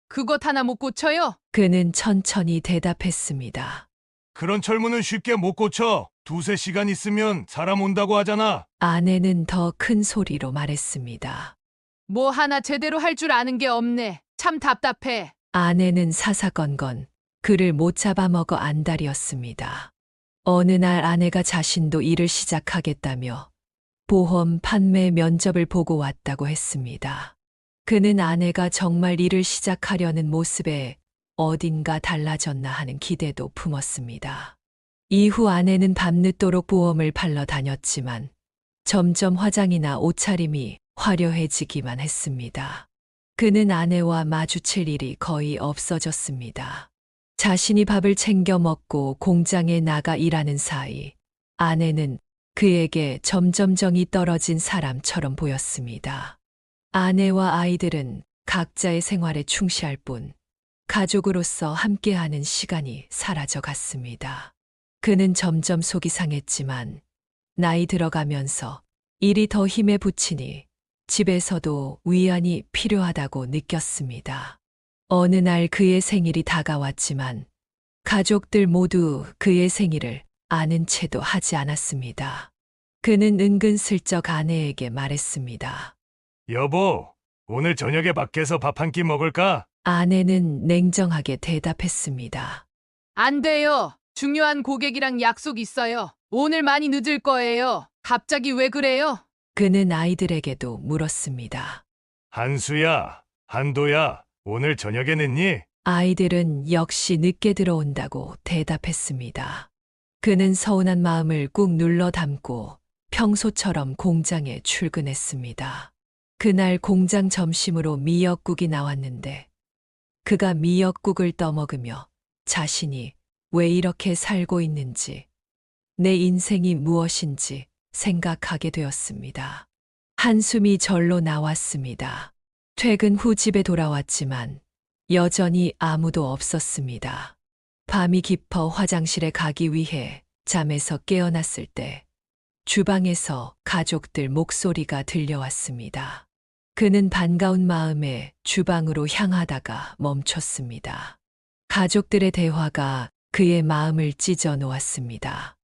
그것 하나 못 고쳐요? 그는 천천히 대답했습니다. 그런 철문은 쉽게 못 고쳐. 두세 시간 있으면 사람 온다고 하잖아. 아내는 더 큰 소리로 말했습니다. 뭐 하나 제대로 할 줄 아는 게 없네. 참 답답해. 아내는 사사건건 그를 못 잡아먹어 안달이었습니다. 어느 날 아내가 자신도 일을 시작하겠다며 보험 판매 면접을 보고 왔다고 했습니다. 그는 아내가 정말 일을 시작하려는 모습에 어딘가 달라졌나 하는 기대도 품었습니다. 이후 아내는 밤늦도록 보험을 팔러 다녔지만 점점 화장이나 옷차림이 화려해지기만 했습니다. 그는 아내와 마주칠 일이 거의 없어졌습니다. 자신이 밥을 챙겨 먹고 공장에 나가 일하는 사이 아내는 그에게 점점 정이 떨어진 사람처럼 보였습니다. 아내와 아이들은 각자의 생활에 충실할 뿐 가족으로서 함께하는 시간이 사라져 갔습니다. 그는 점점 속이 상했지만 나이 들어가면서 일이 더 힘에 부치니 집에서도 위안이 필요하다고 느꼈습니다. 어느 날 그의 생일이 다가왔지만 가족들 모두 그의 생일을 아는 채도 하지 않았습니다. 그는 은근슬쩍 아내에게 말했습니다. 여보, 오늘 저녁에 밖에서 밥 한 끼 먹을까? 아내는 냉정하게 대답했습니다. 안 돼요. 중요한 고객이랑 약속 있어요. 오늘 많이 늦을 거예요. 갑자기 왜 그래요? 그는 아이들에게도 물었습니다. 한수야, 한도야, 오늘 저녁에 늦니? 아이들은 역시 늦게 들어온다고 대답했습니다. 그는 서운한 마음을 꾹 눌러 담고 평소처럼 공장에 출근했습니다. 그날 공장 점심으로 미역국이 나왔는데 그가 미역국을 떠먹으며 자신이 왜 이렇게 살고 있는지, 내 인생이 무엇인지 생각하게 되었습니다. 한숨이 절로 나왔습니다. 퇴근 후 집에 돌아왔지만 여전히 아무도 없었습니다. 밤이 깊어 화장실에 가기 위해 잠에서 깨어났을 때 주방에서 가족들 목소리가 들려왔습니다. 그는 반가운 마음에 주방으로 향하다가 멈췄습니다. 가족들의 대화가 그의 마음을 찢어 놓았습니다.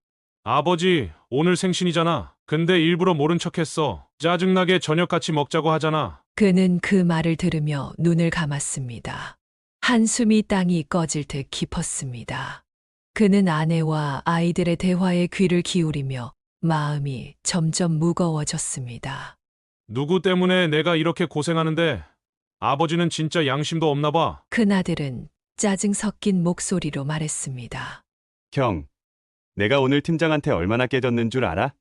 아버지, 오늘 생신이잖아. 근데 일부러 모른 척했어. 짜증나게 저녁 같이 먹자고 하잖아. 그는 그 말을 들으며 눈을 감았습니다. 한숨이 땅이 꺼질 듯 깊었습니다. 그는 아내와 아이들의 대화에 귀를 기울이며 마음이 점점 무거워졌습니다. 누구 때문에 내가 이렇게 고생하는데 아버지는 진짜 양심도 없나 봐. 큰아들은 짜증 섞인 목소리로 말했습니다. 형, 내가 오늘 팀장한테 얼마나 깨졌는 줄 알아?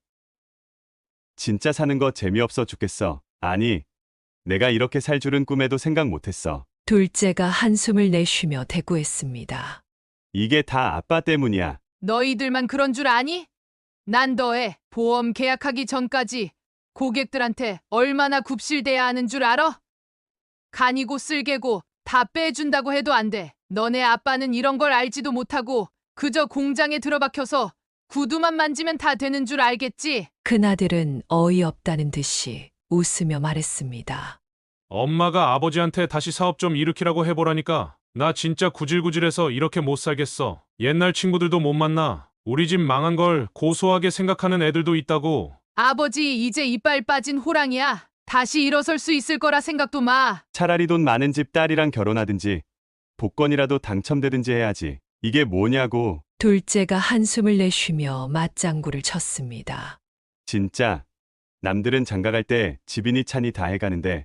진짜 사는 거 재미없어 죽겠어. 아니, 내가 이렇게 살 줄은 꿈에도 생각 못했어. 둘째가 한숨을 내쉬며 대꾸했습니다. 이게 다 아빠 때문이야. 너희들만 그런 줄 아니? 난 너의 보험 계약하기 전까지 고객들한테 얼마나 굽실대야 하는 줄 알아? 간이고 쓸개고 다 빼준다고 해도 안 돼. 너네 아빠는 이런 걸 알지도 못하고 그저 공장에 들어박혀서 구두만 만지면 다 되는 줄 알겠지? 큰아들은 어이없다는 듯이 웃으며 말했습니다. 엄마가 아버지한테 다시 사업 좀 일으키라고 해보라니까. 나 진짜 구질구질해서 이렇게 못 살겠어. 옛날 친구들도 못 만나. 우리 집 망한 걸 고소하게 생각하는 애들도 있다고. 아버지 이제 이빨 빠진 호랑이야. 다시 일어설 수 있을 거라 생각도 마. 차라리 돈 많은 집 딸이랑 결혼하든지 복권이라도 당첨되든지 해야지. 이게 뭐냐고. 둘째가 한숨을 내쉬며 맞장구를 쳤습니다. 진짜 남들은 장가갈 때 집이니 차니 다 해가는데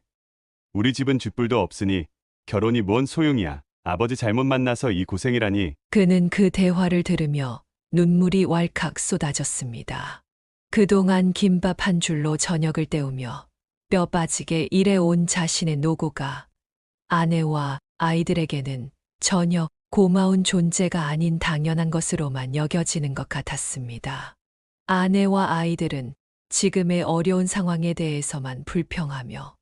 우리 집은 쥐뿔도 없으니 결혼이 뭔 소용이야. 아버지 잘못 만나서 이 고생이라니. 그는 그 대화를 들으며 눈물이 왈칵 쏟아졌습니다. 그동안 김밥 한 줄로 저녁을 때우며 뼈 빠지게 일해온 자신의 노고가 아내와 아이들에게는 전혀 고마운 존재가 아닌 당연한 것으로만 여겨지는 것 같았습니다. 아내와 아이들은 지금의 어려운 상황에 대해서만 불평하며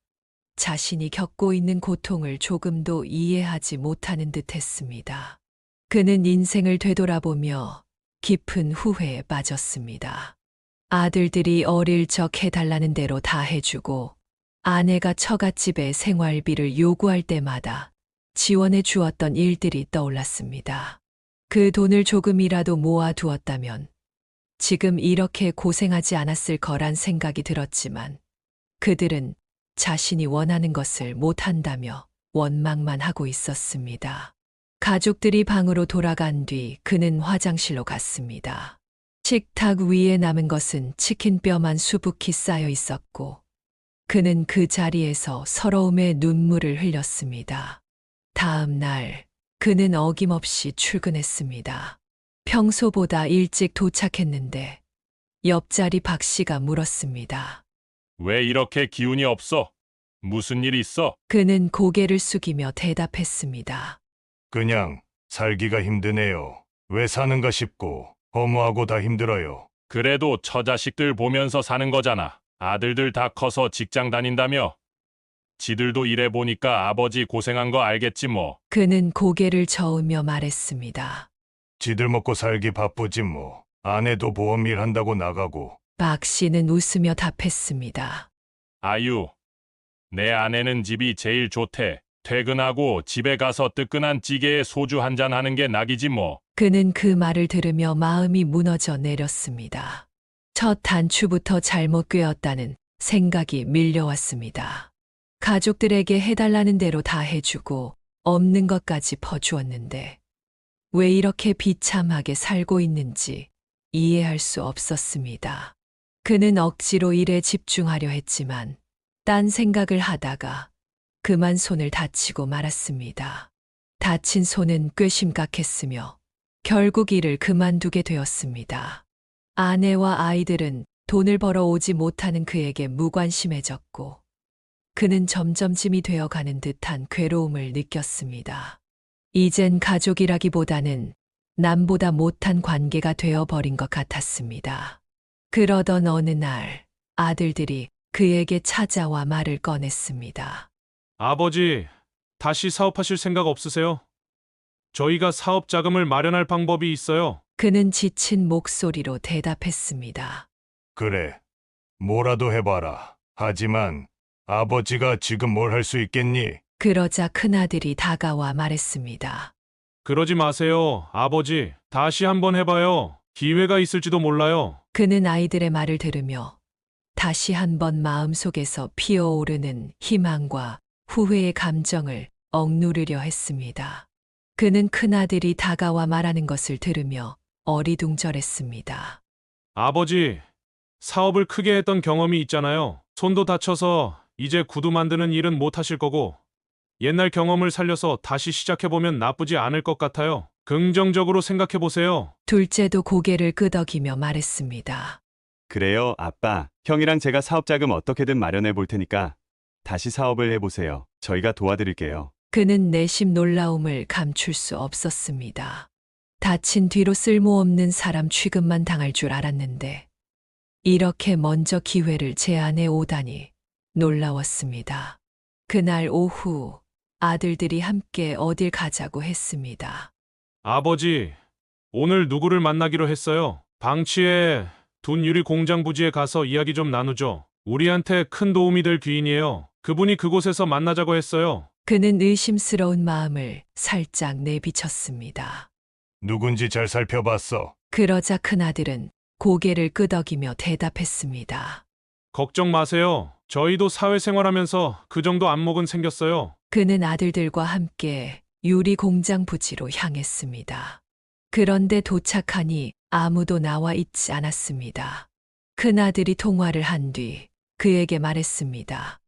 자신이 겪고 있는 고통을 조금도 이해하지 못하는 듯 했습니다. 그는 인생을 되돌아보며 깊은 후회에 빠졌습니다. 아들들이 어릴 적 해달라는 대로 다 해주고 아내가 처갓집에 생활비를 요구할 때마다 지원해 주었던 일들이 떠올랐습니다. 그 돈을 조금이라도 모아두었다면 지금 이렇게 고생하지 않았을 거란 생각이 들었지만 그들은 자신이 원하는 것을 못한다며 원망만 하고 있었습니다. 가족들이 방으로 돌아간 뒤 그는 화장실로 갔습니다. 식탁 위에 남은 것은 치킨뼈만 수북히 쌓여 있었고 그는 그 자리에서 서러움의 눈물을 흘렸습니다. 다음 날 그는 어김없이 출근했습니다. 평소보다 일찍 도착했는데 옆자리 박 씨가 물었습니다. 왜 이렇게 기운이 없어? 무슨 일 있어? 그는 고개를 숙이며 대답했습니다. 그냥 살기가 힘드네요. 왜 사는가 싶고 허무하고 다 힘들어요. 그래도 처자식들 보면서 사는 거잖아. 아들들 다 커서 직장 다닌다며. 지들도 일해보니까 아버지 고생한 거 알겠지 뭐. 그는 고개를 저으며 말했습니다. 지들 먹고 살기 바쁘지 뭐. 아내도 보험 일 한다고 나가고. 박 씨는 웃으며 답했습니다. 아유, 내 아내는 집이 제일 좋대. 퇴근하고 집에 가서 뜨끈한 찌개에 소주 한잔 하는 게 낙이지 뭐. 그는 그 말을 들으며 마음이 무너져 내렸습니다. 첫 단추부터 잘못 꿰었다는 생각이 밀려왔습니다. 가족들에게 해달라는 대로 다 해주고 없는 것까지 퍼주었는데 왜 이렇게 비참하게 살고 있는지 이해할 수 없었습니다. 그는 억지로 일에 집중하려 했지만 딴 생각을 하다가 그만 손을 다치고 말았습니다. 다친 손은 꽤 심각했으며 결국 일을 그만두게 되었습니다. 아내와 아이들은 돈을 벌어오지 못하는 그에게 무관심해졌고 그는 점점 짐이 되어가는 듯한 괴로움을 느꼈습니다. 이젠 가족이라기보다는 남보다 못한 관계가 되어버린 것 같았습니다. 그러던 어느 날 아들들이 그에게 찾아와 말을 꺼냈습니다. 아버지, 다시 사업하실 생각 없으세요? 저희가 사업 자금을 마련할 방법이 있어요. 그는 지친 목소리로 대답했습니다. 그래, 뭐라도 해봐라. 하지만 아버지가 지금 뭘 할 수 있겠니? 그러자 큰아들이 다가와 말했습니다. 그러지 마세요, 아버지. 다시 한번 해봐요. 기회가 있을지도 몰라요. 그는 아이들의 말을 들으며 다시 한번 마음속에서 피어오르는 희망과 후회의 감정을 억누르려 했습니다. 그는 큰아들이 다가와 말하는 것을 들으며 어리둥절했습니다. 아버지, 사업을 크게 했던 경험이 있잖아요. 손도 다쳐서 이제 구두 만드는 일은 못 하실 거고, 옛날 경험을 살려서 다시 시작해보면 나쁘지 않을 것 같아요. 긍정적으로 생각해보세요. 둘째도 고개를 끄덕이며 말했습니다. 그래요, 아빠. 형이랑 제가 사업 자금 어떻게든 마련해 볼 테니까 다시 사업을 해보세요. 저희가 도와드릴게요. 그는 내심 놀라움을 감출 수 없었습니다. 다친 뒤로 쓸모없는 사람 취급만 당할 줄 알았는데 이렇게 먼저 기회를 제안해 오다니 놀라웠습니다. 그날 오후 아들들이 함께 어딜 가자고 했습니다. 아버지, 오늘 누구를 만나기로 했어요? 방치에 둔 유리 공장 부지에 가서 이야기 좀 나누죠. 우리한테 큰 도움이 될 귀인이에요. 그분이 그곳에서 만나자고 했어요. 그는 의심스러운 마음을 살짝 내비쳤습니다. 누군지 잘 살펴봤어. 그러자 큰아들은 고개를 끄덕이며 대답했습니다. 걱정 마세요. 저희도 사회생활하면서 그 정도 안목은 생겼어요. 그는 아들들과 함께 유리 공장 부지로 향했습니다. 그런데 도착하니 아무도 나와 있지 않았습니다. 큰아들이 통화를 한 뒤 그에게 말했습니다.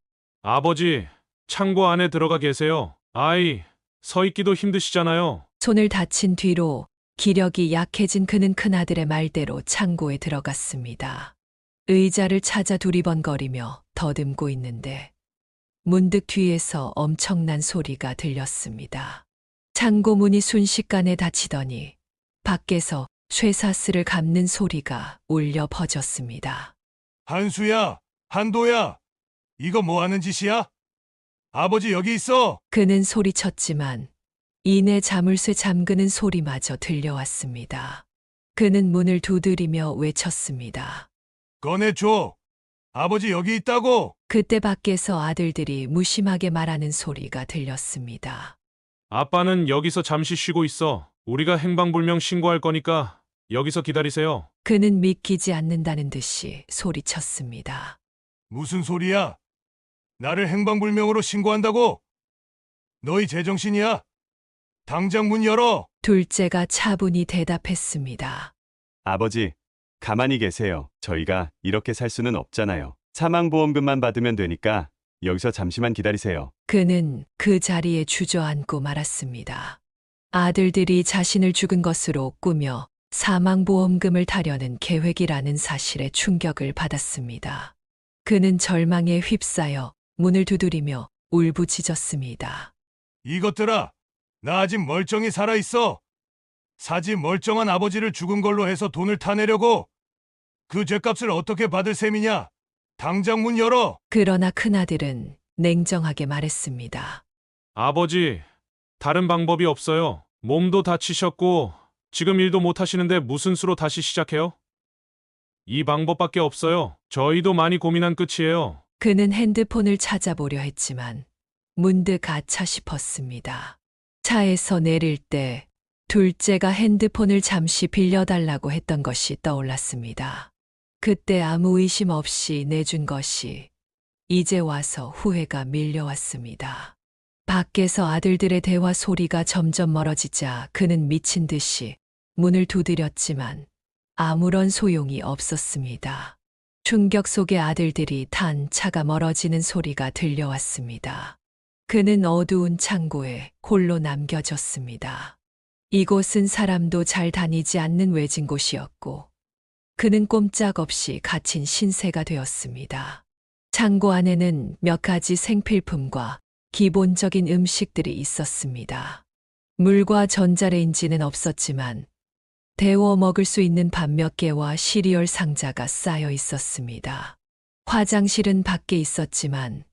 아버지, 창고 안에 들어가 계세요. 아이, 서 있기도 힘드시잖아요. 손을 다친 뒤로 기력이 약해진 그는 큰아들의 말대로 창고에 들어갔습니다. 의자를 찾아 두리번거리며 더듬고 있는데 문득 뒤에서 엄청난 소리가 들렸습니다. 창고 문이 순식간에 닫히더니 밖에서 쇠사슬을 감는 소리가 울려 퍼졌습니다. 한수야, 한도야, 이거 뭐 하는 짓이야? 아버지 여기 있어. 그는 소리쳤지만 이내 자물쇠 잠그는 소리마저 들려왔습니다. 그는 문을 두드리며 외쳤습니다. 꺼내줘. 아버지 여기 있다고. 그때 밖에서 아들들이 무심하게 말하는 소리가 들렸습니다. 아빠는 여기서 잠시 쉬고 있어. 우리가 행방불명 신고할 거니까 여기서 기다리세요. 그는 믿기지 않는다는 듯이 소리쳤습니다. 무슨 소리야? 나를 행방불명으로 신고한다고? 너희 제정신이야? 당장 문 열어. 둘째가 차분히 대답했습니다. 아버지, 가만히 계세요. 저희가 이렇게 살 수는 없잖아요. 사망보험금만 받으면 되니까 여기서 잠시만 기다리세요. 그는 그 자리에 주저앉고 말았습니다. 아들들이 자신을 죽은 것으로 꾸며 사망보험금을 타려는 계획이라는 사실에 충격을 받았습니다. 그는 절망에 휩싸여 문을 두드리며 울부짖었습니다. 이것들아, 나 아직 멀쩡히 살아있어. 사지 멀쩡한 아버지를 죽은 걸로 해서 돈을 타내려고. 그 죗값을 어떻게 받을 셈이냐? 당장 문 열어. 그러나 큰아들은 냉정하게 말했습니다. 아버지, 다른 방법이 없어요. 몸도 다치셨고 지금 일도 못 하시는데 무슨 수로 다시 시작해요? 이 방법밖에 없어요. 저희도 많이 고민한 끝이에요. 그는 핸드폰을 찾아보려 했지만 문득 아차 싶었습니다. 차에서 내릴 때 둘째가 핸드폰을 잠시 빌려달라고 했던 것이 떠올랐습니다. 그때 아무 의심 없이 내준 것이 이제 와서 후회가 밀려왔습니다. 밖에서 아들들의 대화 소리가 점점 멀어지자 그는 미친 듯이 문을 두드렸지만 아무런 소용이 없었습니다. 충격 속에 아들들이 탄 차가 멀어지는 소리가 들려왔습니다. 그는 어두운 창고에 홀로 남겨졌습니다. 이곳은 사람도 잘 다니지 않는 외진 곳이었고 그는 꼼짝없이 갇힌 신세가 되었습니다. 창고 안에는 몇 가지 생필품과 기본적인 음식들이 있었습니다. 물과 전자레인지는 없었지만 데워 먹을 수 있는 밥 몇 개와 시리얼 상자가 쌓여 있었습니다. 화장실은 밖에 있었지만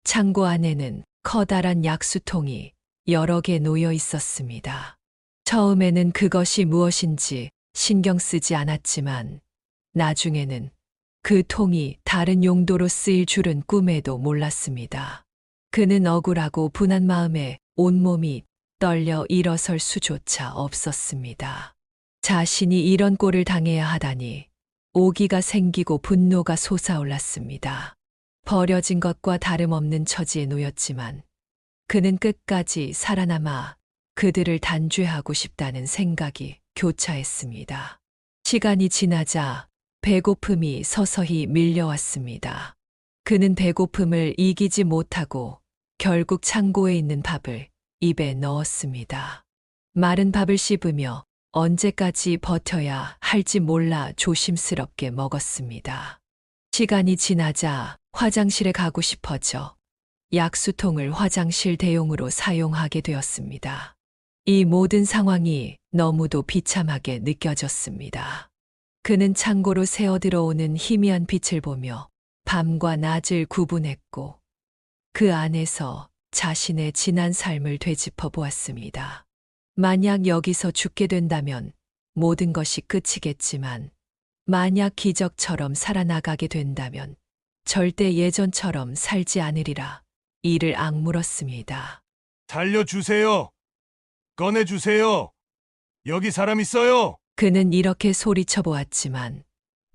창고 안에는 커다란 약수통이 여러 개 놓여 있었습니다. 처음에는 그것이 무엇인지 신경 쓰지 않았지만 나중에는 그 통이 다른 용도로 쓰일 줄은 꿈에도 몰랐습니다. 그는 억울하고 분한 마음에 온몸이 떨려 일어설 수조차 없었습니다. 자신이 이런 꼴을 당해야 하다니 오기가 생기고 분노가 솟아올랐습니다. 버려진 것과 다름없는 처지에 놓였지만 그는 끝까지 살아남아 그들을 단죄하고 싶다는 생각이 교차했습니다. 시간이 지나자 배고픔이 서서히 밀려왔습니다. 그는 배고픔을 이기지 못하고 결국 창고에 있는 밥을 입에 넣었습니다. 마른 밥을 씹으며 언제까지 버텨야 할지 몰라 조심스럽게 먹었습니다. 시간이 지나자 화장실에 가고 싶어져 약수통을 화장실 대용으로 사용하게 되었습니다. 이 모든 상황이 너무도 비참하게 느껴졌습니다. 그는 창고로 새어 들어오는 희미한 빛을 보며 밤과 낮을 구분했고 그 안에서 자신의 지난 삶을 되짚어 보았습니다. 만약 여기서 죽게 된다면 모든 것이 끝이겠지만 만약 기적처럼 살아나가게 된다면 절대 예전처럼 살지 않으리라 이를 악물었습니다. 살려주세요. 꺼내주세요. 여기 사람 있어요. 그는 이렇게 소리쳐 보았지만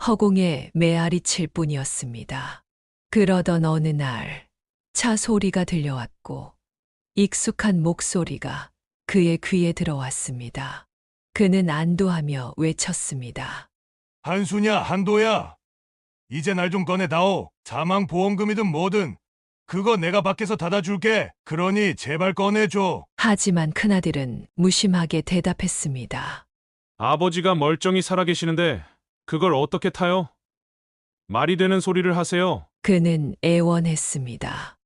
허공에 메아리칠 뿐이었습니다. 그러던 어느 날 차 소리가 들려왔고 익숙한 목소리가 그의 귀에 들어왔습니다. 그는 안도하며 외쳤습니다. 한수냐, 한도야. 이제 날 좀 꺼내다오. 사망보험금이든 뭐든 그거 내가 밖에서 닫아줄게. 그러니 제발 꺼내줘. 하지만 큰아들은 무심하게 대답했습니다. 아버지가 멀쩡히 살아계시는데 그걸 어떻게 타요? 말이 되는 소리를 하세요. 그는 애원했습니다.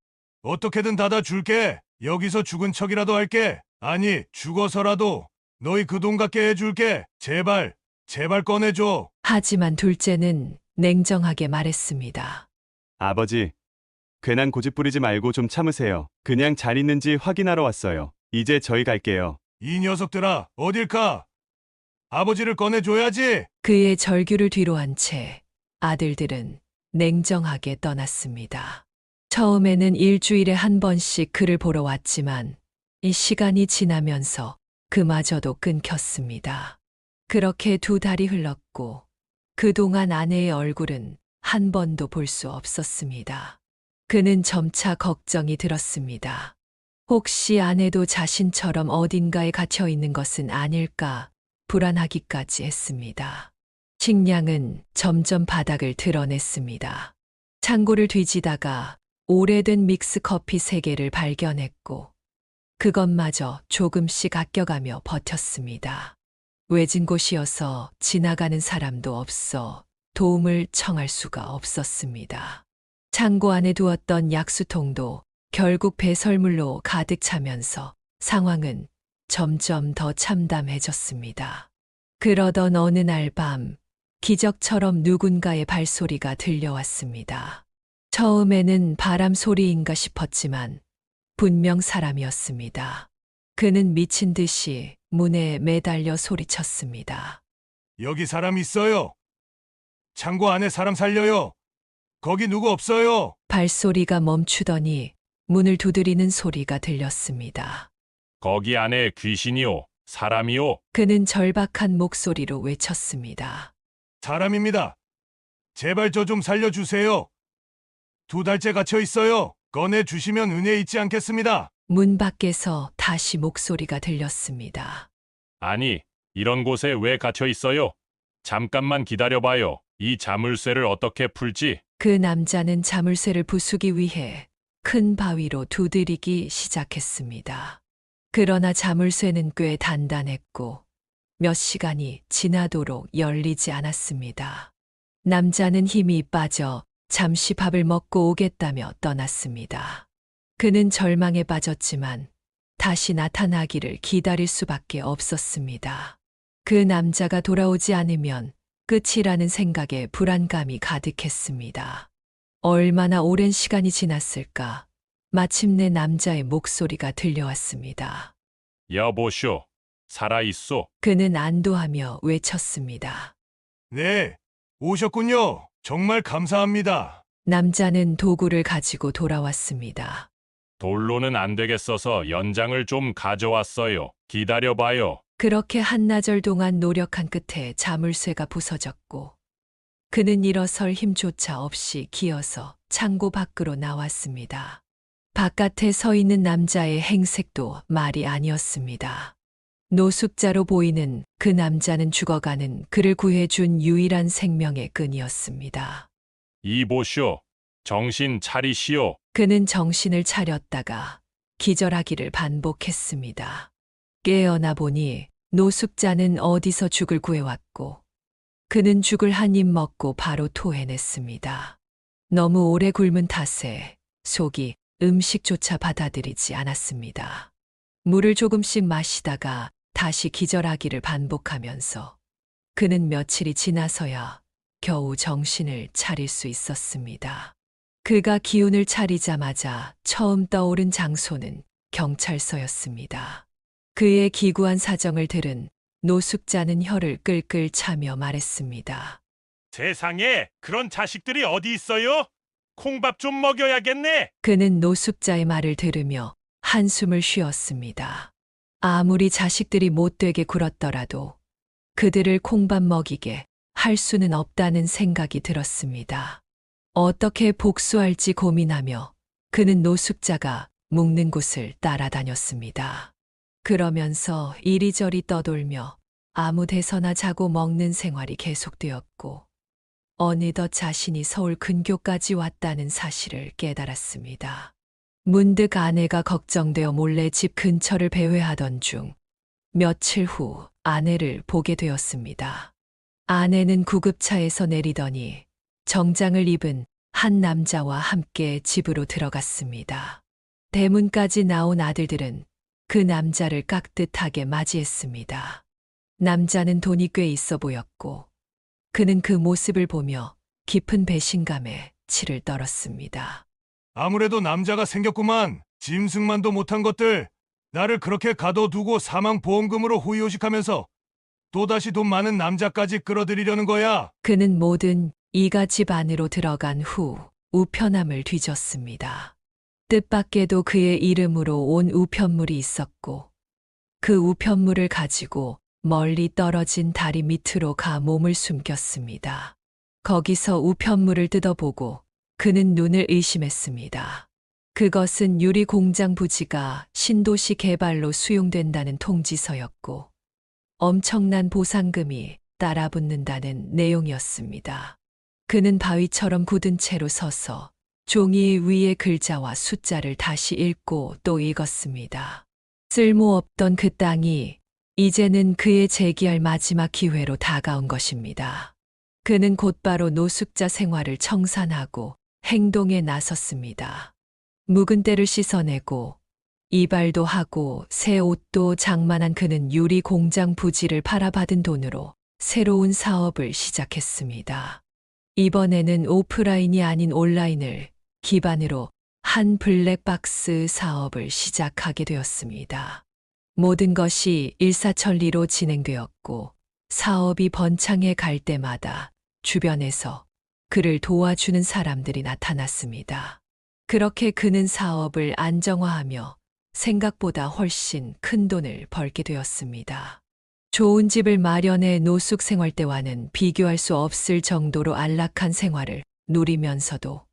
어떻게든 닫아줄게. 여기서 죽은 척이라도 할게. 아니, 죽어서라도 너희 그 돈 갖게 해줄게. 제발, 제발 꺼내줘. 하지만 둘째는 냉정하게 말했습니다. 아버지, 괜한 고집 부리지 말고 좀 참으세요. 그냥 잘 있는지 확인하러 왔어요. 이제 저희 갈게요. 이 녀석들아, 어딜 가? 아버지를 꺼내줘야지. 그의 절규를 뒤로 한 채 아들들은 냉정하게 떠났습니다. 처음에는 일주일에 한 번씩 그를 보러 왔지만 이 시간이 지나면서 그마저도 끊겼습니다. 그렇게 2달이 흘렀고 그동안 아내의 얼굴은 한 번도 볼 수 없었습니다. 그는 점차 걱정이 들었습니다. 혹시 아내도 자신처럼 어딘가에 갇혀 있는 것은 아닐까 불안하기까지 했습니다. 식량은 점점 바닥을 드러냈습니다. 창고를 뒤지다가 오래된 믹스커피 3개를 발견했고 그것마저 조금씩 아껴가며 버텼습니다. 외진 곳이어서 지나가는 사람도 없어 도움을 청할 수가 없었습니다. 창고 안에 두었던 약수통도 결국 배설물로 가득 차면서 상황은 점점 더 참담해졌습니다. 그러던 어느 날 밤, 기적처럼 누군가의 발소리가 들려왔습니다. 처음에는 바람 소리인가 싶었지만 분명 사람이었습니다. 그는 미친 듯이 문에 매달려 소리쳤습니다. 여기 사람 있어요. 창고 안에 사람 살려요. 거기 누구 없어요. 발소리가 멈추더니 문을 두드리는 소리가 들렸습니다. 거기 안에 귀신이요, 사람이요. 그는 절박한 목소리로 외쳤습니다. 사람입니다. 제발 저 좀 살려주세요. 2달째 갇혀 있어요. 꺼내주시면 은혜 잊지 않겠습니다. 문 밖에서 다시 목소리가 들렸습니다. 아니, 이런 곳에 왜 갇혀 있어요? 잠깐만 기다려봐요. 이 자물쇠를 어떻게 풀지? 그 남자는 자물쇠를 부수기 위해 큰 바위로 두드리기 시작했습니다. 그러나 자물쇠는 꽤 단단했고 몇 시간이 지나도록 열리지 않았습니다. 남자는 힘이 빠져 잠시 밥을 먹고 오겠다며 떠났습니다. 그는 절망에 빠졌지만 다시 나타나기를 기다릴 수밖에 없었습니다. 그 남자가 돌아오지 않으면 끝이라는 생각에 불안감이 가득했습니다. 얼마나 오랜 시간이 지났을까? 마침내 남자의 목소리가 들려왔습니다. 여보쇼, 살아있소. 그는 안도하며 외쳤습니다. 네, 오셨군요. 정말 감사합니다. 남자는 도구를 가지고 돌아왔습니다. 돌로는 안 되겠어서 연장을 좀 가져왔어요. 기다려봐요. 그렇게 한나절 동안 노력한 끝에 자물쇠가 부서졌고 그는 일어설 힘조차 없이 기어서 창고 밖으로 나왔습니다. 바깥에 서 있는 남자의 행색도 말이 아니었습니다. 노숙자로 보이는 그 남자는 죽어가는 그를 구해준 유일한 생명의 끈이었습니다. 이보쇼. 정신 차리시오. 그는 정신을 차렸다가 기절하기를 반복했습니다. 깨어나 보니 노숙자는 어디서 죽을 구해왔고 그는 죽을 한 입 먹고 바로 토해냈습니다. 너무 오래 굶은 탓에 속이 음식조차 받아들이지 않았습니다. 물을 조금씩 마시다가 다시 기절하기를 반복하면서 그는 며칠이 지나서야 겨우 정신을 차릴 수 있었습니다. 그가 기운을 차리자마자 처음 떠오른 장소는 경찰서였습니다. 그의 기구한 사정을 들은 노숙자는 혀를 끌끌 차며 말했습니다. 세상에 그런 자식들이 어디 있어요? 콩밥 좀 먹여야겠네. 그는 노숙자의 말을 들으며 한숨을 쉬었습니다. 아무리 자식들이 못되게 굴었더라도 그들을 콩밥 먹이게 할 수는 없다는 생각이 들었습니다. 어떻게 복수할지 고민하며 그는 노숙자가 묵는 곳을 따라다녔습니다. 그러면서 이리저리 떠돌며 아무 데서나 자고 먹는 생활이 계속되었고 어느덧 자신이 서울 근교까지 왔다는 사실을 깨달았습니다. 문득 아내가 걱정되어 몰래 집 근처를 배회하던 중 며칠 후 아내를 보게 되었습니다. 아내는 구급차에서 내리더니 정장을 입은 한 남자와 함께 집으로 들어갔습니다. 대문까지 나온 아들들은 그 남자를 깍듯하게 맞이했습니다. 남자는 돈이 꽤 있어 보였고 그는 그 모습을 보며 깊은 배신감에 치를 떨었습니다. 아무래도 남자가 생겼구만. 짐승만도 못한 것들. 나를 그렇게 가둬두고 사망보험금으로 호의호식하면서 또다시 돈 많은 남자까지 끌어들이려는 거야. 그는 모든 이가 집 안으로 들어간 후 우편함을 뒤졌습니다. 뜻밖에도 그의 이름으로 온 우편물이 있었고 그 우편물을 가지고 멀리 떨어진 다리 밑으로 가 몸을 숨겼습니다. 거기서 우편물을 뜯어보고 그는 눈을 의심했습니다. 그것은 유리 공장 부지가 신도시 개발로 수용된다는 통지서였고 엄청난 보상금이 따라붙는다는 내용이었습니다. 그는 바위처럼 굳은 채로 서서 종이 위에 글자와 숫자를 다시 읽고 또 읽었습니다. 쓸모없던 그 땅이 이제는 그의 재기할 마지막 기회로 다가온 것입니다. 그는 곧바로 노숙자 생활을 청산하고 행동에 나섰습니다. 묵은 때를 씻어내고 이발도 하고 새 옷도 장만한 그는 유리 공장 부지를 팔아받은 돈으로 새로운 사업을 시작했습니다. 이번에는 오프라인이 아닌 온라인을 기반으로 한 블랙박스 사업을 시작하게 되었습니다. 모든 것이 일사천리로 진행되었고 사업이 번창해 갈 때마다 주변에서 그를 도와주는 사람들이 나타났습니다. 그렇게 그는 사업을 안정화하며 생각보다 훨씬 큰 돈을 벌게 되었습니다. 좋은 집을 마련해 노숙 생활 때와는 비교할 수 없을 정도로 안락한 생활을 누리면서도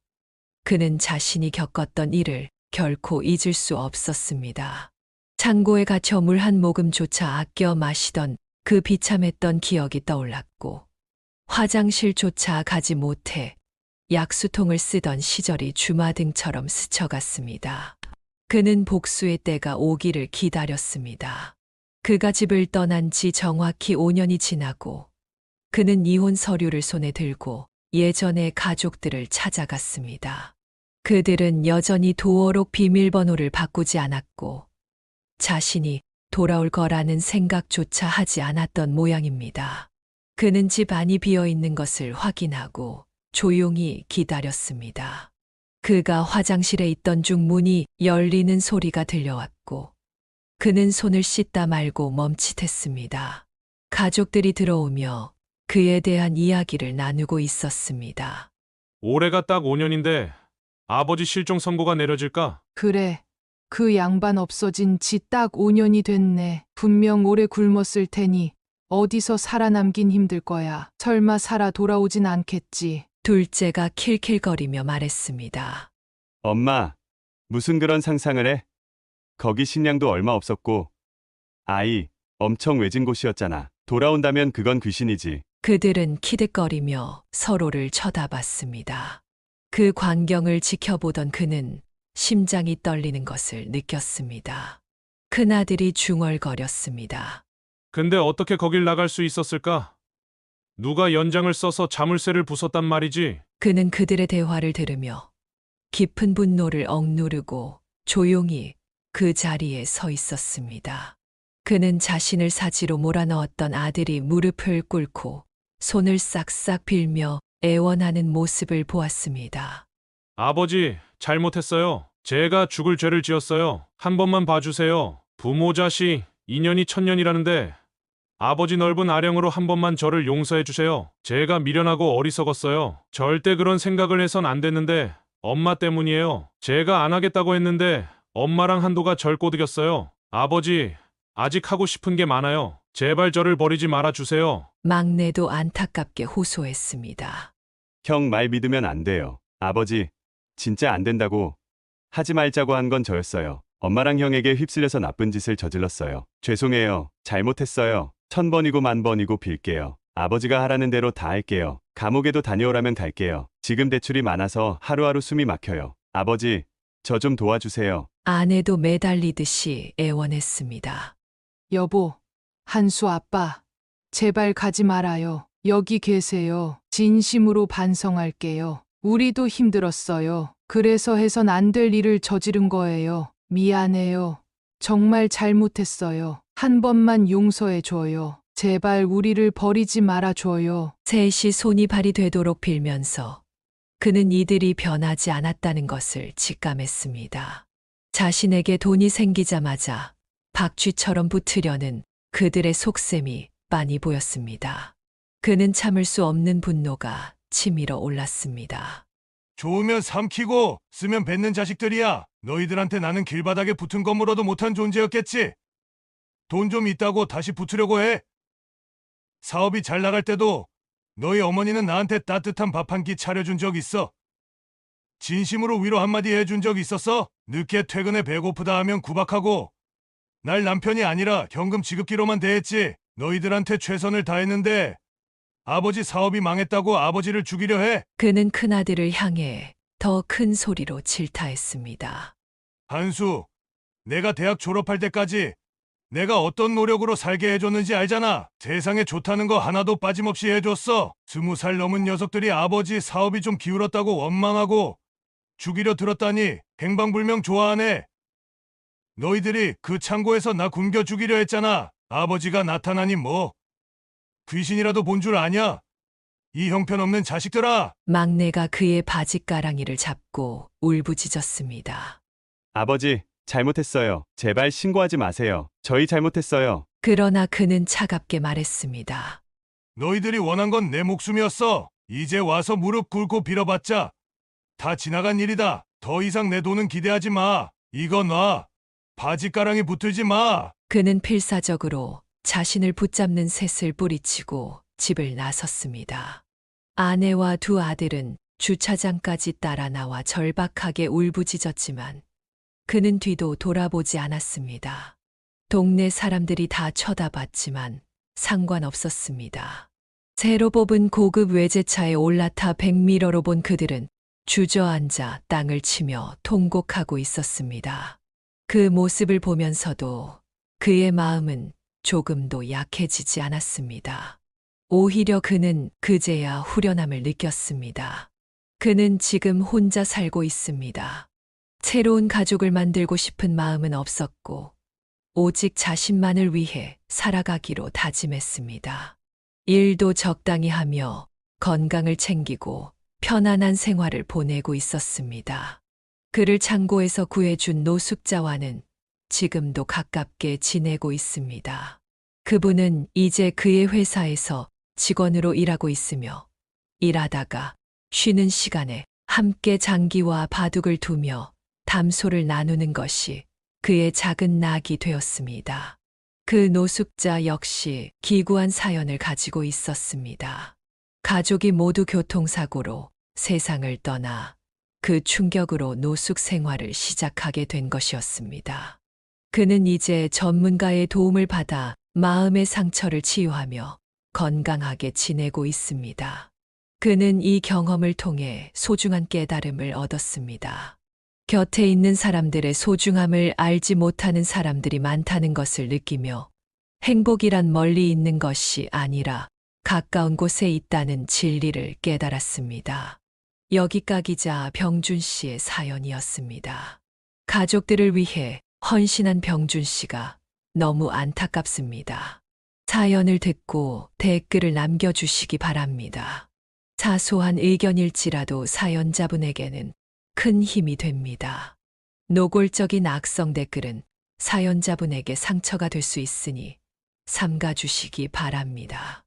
그는 자신이 겪었던 일을 결코 잊을 수 없었습니다. 창고에 갇혀 물 한 모금조차 아껴 마시던 그 비참했던 기억이 떠올랐고 화장실조차 가지 못해 약수통을 쓰던 시절이 주마등처럼 스쳐갔습니다. 그는 복수의 때가 오기를 기다렸습니다. 그가 집을 떠난 지 정확히 5년이 지나고 그는 이혼 서류를 손에 들고 예전의 가족들을 찾아갔습니다. 그들은 여전히 도어록 비밀번호를 바꾸지 않았고 자신이 돌아올 거라는 생각조차 하지 않았던 모양입니다. 그는 집 안이 비어 있는 것을 확인하고 조용히 기다렸습니다. 그가 화장실에 있던 중 문이 열리는 소리가 들려왔고 그는 손을 씻다 말고 멈칫했습니다. 가족들이 들어오며 그에 대한 이야기를 나누고 있었습니다. 올해가 딱 5년인데 아버지 실종 선고가 내려질까? 그래, 그 양반 없어진 지 딱 5년이 됐네. 분명 오래 굶었을 테니 어디서 살아남긴 힘들 거야. 설마 살아 돌아오진 않겠지. 둘째가 킬킬거리며 말했습니다. 엄마, 무슨 그런 상상을 해? 거기 식량도 얼마 없었고, 아이, 엄청 외진 곳이었잖아. 돌아온다면 그건 귀신이지. 그들은 키득거리며 서로를 쳐다봤습니다. 그 광경을 지켜보던 그는 심장이 떨리는 것을 느꼈습니다. 큰아들이 중얼거렸습니다. 근데 어떻게 거길 나갈 수 있었을까? 누가 연장을 써서 자물쇠를 부쉈단 말이지? 그는 그들의 대화를 들으며 깊은 분노를 억누르고 조용히 그 자리에 서 있었습니다. 그는 자신을 사지로 몰아넣었던 아들이 무릎을 꿇고 손을 싹싹 빌며 애원하는 모습을 보았습니다. 아버지, 잘못했어요. 제가 죽을 죄를 지었어요. 한 번만 봐주세요. 부모 자식, 인연이 천년이라는데 아버지 넓은 아량으로 한 번만 저를 용서해 주세요. 제가 미련하고 어리석었어요. 절대 그런 생각을 해선 안 됐는데 엄마 때문이에요. 제가 안 하겠다고 했는데 엄마랑 한도가 절 꼬드겼어요. 아버지, 아직 하고 싶은 게 많아요. 제발 저를 버리지 말아 주세요. 막내도 안타깝게 호소했습니다. 형 말 믿으면 안 돼요. 아버지, 진짜 안 된다고. 하지 말자고 한 건 저였어요. 엄마랑 형에게 휩쓸려서 나쁜 짓을 저질렀어요. 죄송해요. 잘못했어요. 1000번이고 10,000번이고 빌게요. 아버지가 하라는 대로 다 할게요. 감옥에도 다녀오라면 갈게요. 지금 대출이 많아서 하루하루 숨이 막혀요. 아버지, 저 좀 도와주세요. 아내도 매달리듯이 애원했습니다. 여보, 한수 아빠, 제발 가지 말아요. 여기 계세요. 진심으로 반성할게요. 우리도 힘들었어요. 그래서 해선 안 될 일을 저지른 거예요. 미안해요. 정말 잘못했어요. 한 번만 용서해 줘요. 제발 우리를 버리지 말아 줘요. 셋이 손이 발이 되도록 빌면서 그는 이들이 변하지 않았다는 것을 직감했습니다. 자신에게 돈이 생기자마자 박쥐처럼 붙으려는 그들의 속셈이 빤히 보였습니다. 그는 참을 수 없는 분노가 치밀어 올랐습니다. 좋으면 삼키고 쓰면 뱉는 자식들이야. 너희들한테 나는 길바닥에 붙은 거 물어도 못한 존재였겠지. 돈 좀 있다고 다시 붙으려고 해. 사업이 잘 나갈 때도 너희 어머니는 나한테 따뜻한 밥 한 끼 차려준 적 있어. 진심으로 위로 한마디 해준 적 있었어? 늦게 퇴근해 배고프다 하면 구박하고 날 남편이 아니라 현금 지급기로만 대했지. 너희들한테 최선을 다했는데 아버지 사업이 망했다고 아버지를 죽이려 해. 그는 큰아들을 향해 더 큰 소리로 질타했습니다. 한수, 내가 대학 졸업할 때까지 내가 어떤 노력으로 살게 해줬는지 알잖아. 세상에 좋다는 거 하나도 빠짐없이 해줬어. 20살 넘은 녀석들이 아버지 사업이 좀 기울었다고 원망하고 죽이려 들었다니 행방불명 좋아하네. 너희들이 그 창고에서 나 굶겨 죽이려 했잖아. 아버지가 나타나니 뭐 귀신이라도 본 줄 아냐? 이 형편없는 자식들아. 막내가 그의 바짓가랑이를 잡고 울부짖었습니다. 아버지, 잘못했어요. 제발 신고하지 마세요. 저희 잘못했어요. 그러나 그는 차갑게 말했습니다. 너희들이 원한 건 내 목숨이었어. 이제 와서 무릎 꿇고 빌어봤자 다 지나간 일이다. 더 이상 내 돈은 기대하지 마. 이거 놔. 바짓가랑이 붙들지 마. 그는 필사적으로 자신을 붙잡는 셋을 뿌리치고 집을 나섰습니다. 아내와 두 아들은 주차장까지 따라 나와 절박하게 울부짖었지만 그는 뒤도 돌아보지 않았습니다. 동네 사람들이 다 쳐다봤지만 상관없었습니다. 새로 뽑은 고급 외제차에 올라타 백미러로 본 그들은 주저앉아 땅을 치며 통곡하고 있었습니다. 그 모습을 보면서도 그의 마음은 조금도 약해지지 않았습니다. 오히려 그는 그제야 후련함을 느꼈습니다. 그는 지금 혼자 살고 있습니다. 새로운 가족을 만들고 싶은 마음은 없었고 오직 자신만을 위해 살아가기로 다짐했습니다. 일도 적당히 하며 건강을 챙기고 편안한 생활을 보내고 있었습니다. 그를 창고에서 구해준 노숙자와는 지금도 가깝게 지내고 있습니다. 그분은 이제 그의 회사에서 직원으로 일하고 있으며 일하다가 쉬는 시간에 함께 장기와 바둑을 두며 담소를 나누는 것이 그의 작은 낙이 되었습니다. 그 노숙자 역시 기구한 사연을 가지고 있었습니다. 가족이 모두 교통사고로 세상을 떠나 그 충격으로 노숙 생활을 시작하게 된 것이었습니다. 그는 이제 전문가의 도움을 받아 마음의 상처를 치유하며 건강하게 지내고 있습니다. 그는 이 경험을 통해 소중한 깨달음을 얻었습니다. 곁에 있는 사람들의 소중함을 알지 못하는 사람들이 많다는 것을 느끼며 행복이란 멀리 있는 것이 아니라 가까운 곳에 있다는 진리를 깨달았습니다. 여기까 기자 병준 씨의 사연이었습니다. 가족들을 위해 헌신한 병준 씨가 너무 안타깝습니다. 사연을 듣고 댓글을 남겨주시기 바랍니다. 사소한 의견일지라도 사연자분에게는 큰 힘이 됩니다. 노골적인 악성 댓글은 사연자분에게 상처가 될 수 있으니 삼가주시기 바랍니다.